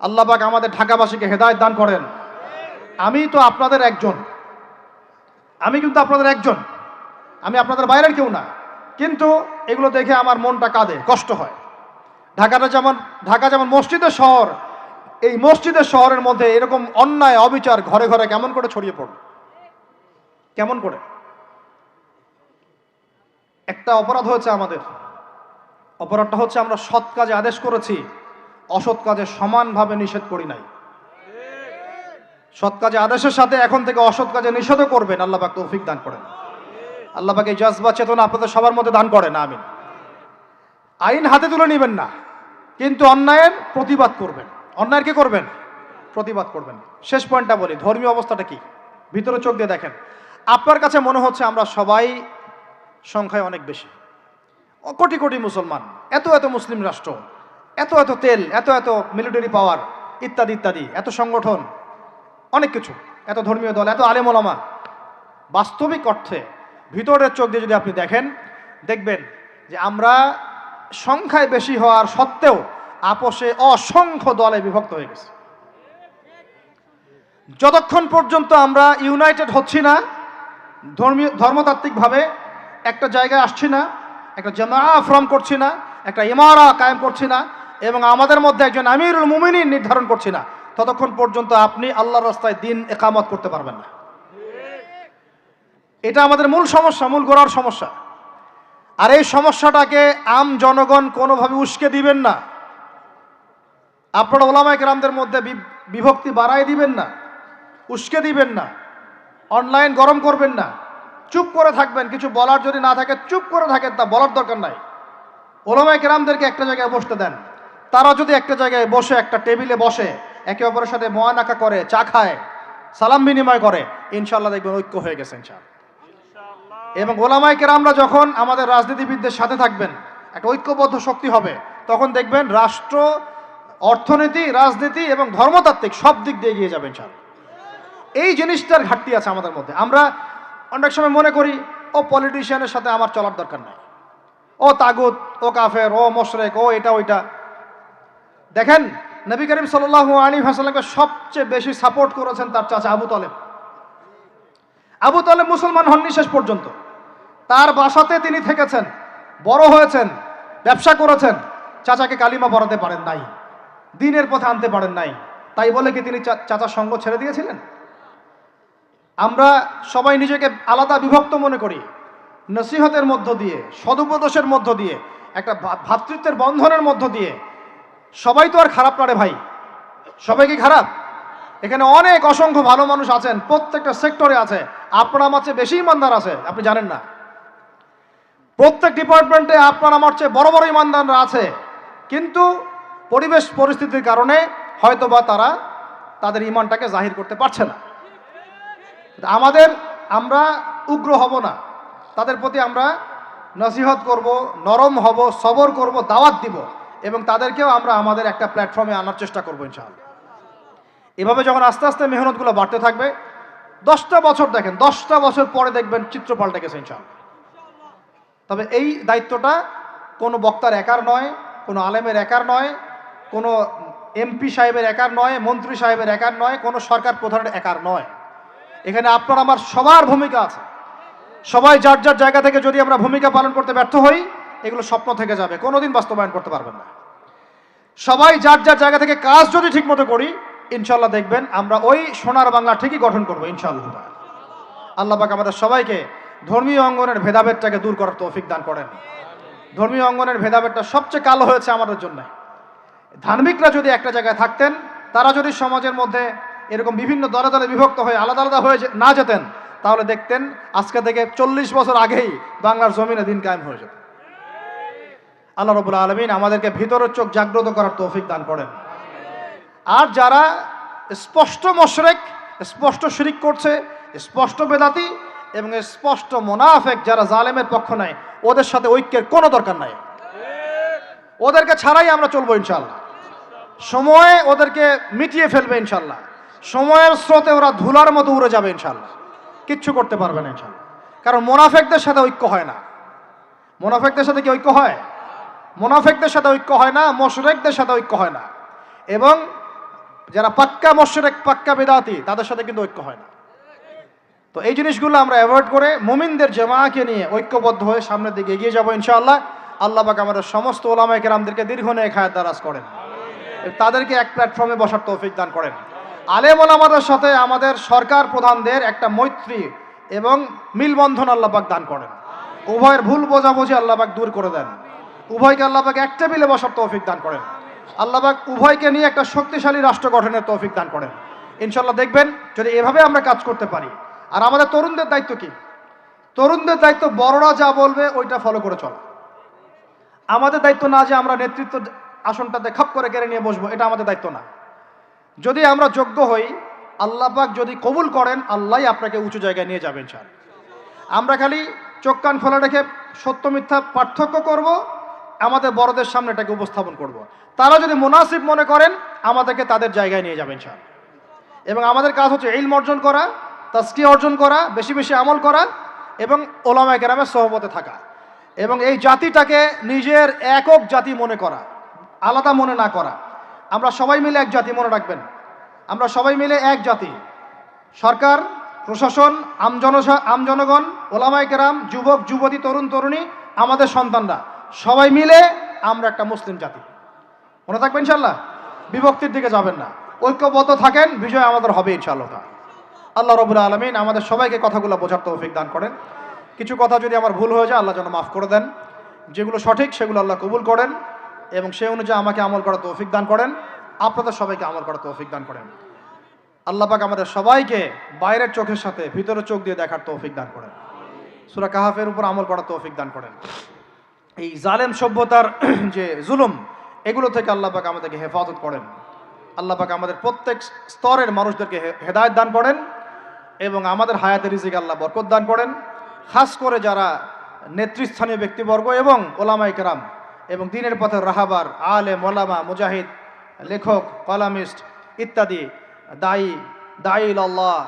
[SPEAKER 1] আল্লাহ পাক আমাদের ঢাকাবাসীকে হেদায়েত দান করেন। আমি তো আপনাদের একজন, আমি কিন্তু আপনাদের একজন, আমি আপনাদের বাইরের কেউ না, কিন্তু এগুলো দেখে আমার মনটা কাঁদে, কষ্ট হয়। ঢাকা যেমন মসজিদের শহর, এই মসজিদের শহরের মধ্যে এরকম অন্যায় অবিচার ঘরে ঘরে কেমন করে ছড়িয়ে পড়ল, কেমন করে? একটা অপরাধ হয়েছে আমাদের, অপরাধটা হচ্ছে আমরা সৎ কাজে আদেশ করেছি, অসৎ কাজে সমানভাবে নিষেধ করি নাই। সৎ কাজে আদেশের সাথে এখন থেকে অসৎ কাজে নিষেধও করবেন, আল্লাহ পাক তৌফিক দান করেন। আল্লাহ পাক এই জজবা চেতনা আপনাদের সবার মধ্যে দান করেন, আমিন। আইন হাতে তুলে নেবেন না, কিন্তু অন্যায়ের প্রতিবাদ করবেন। অন্যায়ের কি করবেন? প্রতিবাদ করবেন। শেষ পয়েন্টটা বলি, ধর্মীয় অবস্থাটা কি? ভিতরে চোখ দিয়ে দেখেন। আপনার কাছে মনে হচ্ছে আমরা সবাই সংখ্যায় অনেক বেশি, কোটি কোটি মুসলমান, এত এত মুসলিম রাষ্ট্র, এত এত তেল, এত এত মিলিটারি পাওয়ার, ইত্যাদি ইত্যাদি, এত সংগঠন, অনেক কিছু, এত ধর্মীয় দল, এত আলেম ওলামা। বাস্তবিক অর্থে ভিতরের চোখ দিয়ে যদি আপনি দেখেন, দেখবেন যে আমরা সংখ্যায় বেশি হওয়ার সত্ত্বেও আপোষে অসংখ্য দলে বিভক্ত হয়ে গেছে। যতক্ষণ পর্যন্ত আমরা ইউনাইটেড হচ্ছি না, ধর্মতাত্ত্বিকভাবে একটা জায়গায় আসছি না, একটা জামাআ ফর্ম করছি না, একটা ইমারা কায়েম করছি না, এবং আমাদের মধ্যে একজন আমিরুল মুমিনিন নির্ধারণ করছি না, ততক্ষণ পর্যন্ত আপনি আল্লাহর রাস্তায় দিন ইকামত করতে পারবেন না। এটা আমাদের মূল সমস্যা, মূল গোড়ার সমস্যা। আর এই সমস্যাটাকে আম জনগণ কোনোভাবে উস্কে দিবেন না। আপনারা ওলামায়ে কেরামদের মধ্যে বিভক্তি বাড়াই দিবেন না, উস্কে দিবেন না, অনলাইন গরম করবেন না, চুপ করে থাকবেন। কিছু বলার যদি না থাকে চুপ করে থাকেন, তা বলার দরকার নাই। ওলামায়ে কেরামদেরকে একটা জায়গায় বসতে দেন। তারা যদি একটা জায়গায় বসে, একটা টেবিলে বসে, একে অপরের সাথে মোয়ানাকা করে, চা খায়, সালাম বিনিময় করে, ইনশাআল্লাহ দেখবেন ঐক্য হয়ে গেছে ইনশাআল্লাহ। এবং ওলামায়ে কেরামরা যখন আমাদের রাজনীতিবিদদের সাথে থাকবেন, একটা ঐক্যবদ্ধ শক্তি হবে, তখন দেখবেন রাষ্ট্র, অর্থনীতি, রাজনীতি এবং ধর্মতাত্ত্বিক সব দিক দিয়ে এগিয়ে যাবে ইনশাআল্লাহ। এই জিনিসটার ঘাটতি আছে আমাদের মধ্যে। আমরা অনেক সময় মনে করি ও পলিটিশিয়ানের সাথে আমার চলার দরকার নাই, ও তাগুত, ও কাফের, ও মুশরিক, ও এটা ওইটা। দেখেন, নবী করিম সাল্লাল্লাহু আলাইহি ওয়াসাল্লামকে সবচেয়ে বেশি সাপোর্ট করেছেন তার চাচা আবু তালেব। আবু তালেব মুসলমান হননি শেষ পর্যন্ত, তার বাসাতে তিনি থেকেছেন, বড় হয়েছেন, ব্যবসা করেছেন, চাচাকে কালিমা পড়াতে পারেন নাই, দ্বীনের পথে আনতে পারেন নাই। তাই বলে কি তিনি চাচার সঙ্গ ছেড়ে দিয়েছিলেন? আমরা সবাই নিজেকে আলাদা বিভক্ত মনে করি। নসিহতের মধ্য দিয়ে, সদুপদেশের মধ্য দিয়ে, একটা ভ্রাতৃত্বের বন্ধনের মধ্য দিয়ে। সবাই তো আর খারাপ না রে ভাই, সবাই কি খারাপ? এখানে অনেক অসংখ্য ভালো মানুষ আছেন, প্রত্যেকটা সেক্টরে আছে। আপনার আমার চেয়ে বেশি ইমানদার আছে, আপনি জানেন না। প্রত্যেক ডিপার্টমেন্টে আপনার আমার চেয়ে বড় বড় ইমানদাররা আছে, কিন্তু পরিবেশ পরিস্থিতির কারণে হয়তোবা তারা তাদের ইমানটাকে জাহির করতে পারছে না। আমরা উগ্র হব না, তাদের প্রতি আমরা নসিহত করব, নরম হব, সবর করব, দাওয়াত দিব, এবং তাদেরকেও আমরা আমাদের একটা প্ল্যাটফর্মে আনার চেষ্টা করবো ইনশাআল্লাহ। এভাবে যখন আস্তে আস্তে মেহনতগুলো বাড়তে থাকবে, 10টা বছর দেখেন, 10টা বছর পরে দেখবেন চিত্র পাল্টে গেছে ইনশাআল্লাহ। তবে এই দায়িত্বটা কোনো বক্তার একার নয়, কোনো আলেমের একার নয়, কোনো এমপি সাহেবের একার নয়, মন্ত্রী সাহেবের একার নয়, কোনো সরকার প্রধানের একার নয়। এখানে আপনার আমার সবার ভূমিকা আছে। সবাই যার যার জায়গা থেকে যদি আমরা ভূমিকা পালন করতে ব্যর্থ হই, এগুলো স্বপ্ন থেকে যাবে, কোনোদিন বাস্তবায়ন করতে পারবেন না। সবাই যার যার জায়গা থেকে কাজ যদি ঠিক মতো করি, ইনশাআল্লাহ দেখবেন আমরা ওই সোনার বাংলা ঠিকই গঠন করবো ইনশাআল্লাহ। আল্লাহ পাক আমাদের সবাইকে ধর্মীয় অঙ্গনের ভেদাভেদটাকে দূর করার তৌফিক দান করেন। ধর্মীয় অঙ্গনের ভেদাভেদটা সবচেয়ে কালো হয়েছে আমাদের জন্য। ধার্মিকরা যদি একটা জায়গায় থাকতেন, তারা যদি সমাজের মধ্যে এরকম বিভিন্ন দলে দলে বিভক্ত হয়ে আলাদা আলাদা হয়ে না যেতেন, তাহলে দেখতেন আজকে থেকে 40 বছর আগেই বাংলার জমিনে দিন কায়েম হয়ে যেত। আল্লাহ রাব্বুল আলামিন আমাদেরকে ভিতরের চোখ জাগ্রত করার তৌফিক দান করেন। আর যারা স্পষ্ট মুশরিক স্পষ্ট শিরিক করছে, স্পষ্ট বেদাতি এবং স্পষ্ট মুনাফিক যারা জালেমের পক্ষ নেয়, ওদের সাথে ঐক্যের কোনো দরকার নাই। ওদেরকে ছাড়াই আমরা চলবো ইনশাল্লাহ। সময় ওদেরকে মিটিয়ে ফেলবে ইনশাল্লাহ। সময়ের স্রোতে ওরা ধুলার মতো উড়ে যাবে ইনশাল্লাহ, কিচ্ছু করতে পারবে না ইনশাল্লাহ। কারণ মুনাফিকদের সাথে ঐক্য হয় না। মুনাফিকদের সাথে কি ঐক্য হয়? মুনাফিকদের সাথে ঐক্য হয় না, মুশরিকদের সাথে ঐক্য হয় না, এবং যারা পাক্কা মুশরিক, পাক্কা বিদআতি, তাদের সাথে কিন্তু ঐক্য হয় না। তো এই জিনিসগুলো আমরা অ্যাভয়েড করে মুমিনদের জামাআকে নিয়ে ঐক্যবদ্ধ হয়ে সামনের দিকে এগিয়ে যাব ইনশাআল্লাহ। আল্লাহ পাক আমাদের সমস্ত উলামায়ে কেরামদেরকে দীর্ঘনেক হায়াত দারাজ করেন, তাদেরকে এক প্ল্যাটফর্মে বসার তৌফিক দান করেন। আলেম ওলামাদের সাথে আমাদের সরকার প্রধানদের একটা মৈত্রী এবং মিলবন্ধন আল্লাহ পাক দান করেন। উভয়ের ভুল বোঝাবুঝি আল্লাহ পাক দূর করে দেন। উভয়কে আল্লাহ পাক এক টেবিলে বসার তৌফিক দান করেন। আল্লাহ পাক উভয়কে নিয়ে একটা শক্তিশালী রাষ্ট্র গঠনের তৌফিক দান করেন ইনশাআল্লাহ। দেখবেন যদি এভাবে আমরা কাজ করতে পারি। আর আমাদের তরুণদের দায়িত্ব কি? তরুণদের দায়িত্ব বড়রা যা বলবে ওইটা ফলো করে চলা। আমাদের দায়িত্ব না যে আমরা নেতৃত্ব আসনটাতে খাপ করে কেড়ে নিয়ে বসবো, এটা আমাদের দায়িত্ব না। যদি আমরা যোগ্য হই, আল্লাহ পাক যদি কবুল করেন, আল্লাহই আপনাকে উঁচু জায়গায় নিয়ে যাবেন ইনশাআল্লাহ। আমরা খালি চোখ কান খোলা রেখে সত্য মিথ্যা পার্থক্য করব, আমাদের বড়দের সামনে এটাকে উপস্থাপন করব। তারা যদি মুনাসিব মনে করেন, আমাদেরকে তাদের জায়গায় নিয়ে যাবেন ইনশাআল্লাহ। এবং আমাদের কাজ হচ্ছে ইলম অর্জন করা, তাজকিয়া অর্জন করা, বেশি বেশি আমল করা, এবং উলামায়ে কেরামের সোহবতে থাকা, এবং এই জাতিটাকে নিজের একক জাতি মনে করা, আলাদা মনে না করা। আমরা সবাই মিলে এক জাতি, মনে রাখবেন, আমরা সবাই মিলে এক জাতি। সরকার, প্রশাসন, আমজনগণ, ওলামায়ে কেরাম, যুবক যুবতী, তরুণ তরুণী, আমাদের সন্তানরা, সবাই মিলে আমরা একটা মুসলিম জাতি। মনে থাকবেন ইনশাআল্লাহ। বিভক্তির দিকে যাবেন না, ঐক্যবদ্ধ থাকেন, বিজয় আমাদের হবে ইনশাআল্লাহ। আল্লাহ রাব্বুল আলামিন আমাদের সবাইকে কথাগুলো বোঝার তৌফিক দান করেন। কিছু কথা যদি আমার ভুল হয়ে যায়, আল্লাহ যেন মাফ করে দেন। যেগুলো সঠিক সেগুলো আল্লাহ কবুল করেন, এবং সেই অনুযায়ী আমাকে আমল করার তৌফিক দান করেন। আপনাদের সবাইকে আমল করার তৌফিক দান করেন। আল্লাহ পাক আমাদের সবাইকে বাইরের চোখের সাথে ভিতরের চোখ দিয়ে দেখার তৌফিক দান করেন। সূরা কাহাফের উপর আমল করার তৌফিক দান করেন। এই জালেম সভ্যতার যে জুলুম, এগুলো থেকে আল্লাহ পাক আমাদেরকে হেফাজত করেন। আল্লাহ পাক আমাদের প্রত্যেক স্তরের মানুষদেরকে হেদায়েত দান করেন, এবং আমাদের হায়াতের রিজিকে আল্লাহ বরকত দান করেন। খাস করে যারা নেতৃস্থানীয় ব্যক্তিবর্গ এবং ওলামায়ে কেরাম এবং দ্বীনের পথের রাহাবার, আলেম, ওলামা, মুজাহিদ, লেখক, কলামিস্ট ইত্যাদি, দায়ী ইলাল্লাহ,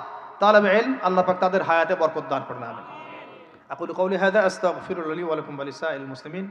[SPEAKER 1] তালেবে ইলম, আল্লাহ পাক তাদের হায়াতে বরকত দান করেন। আমিন। আকুলু কওলি হাযা আস্তাগফিরুল্লাহ লি ওয়া লাকুম ওয়া লিসাইরিল মুসলিমিন।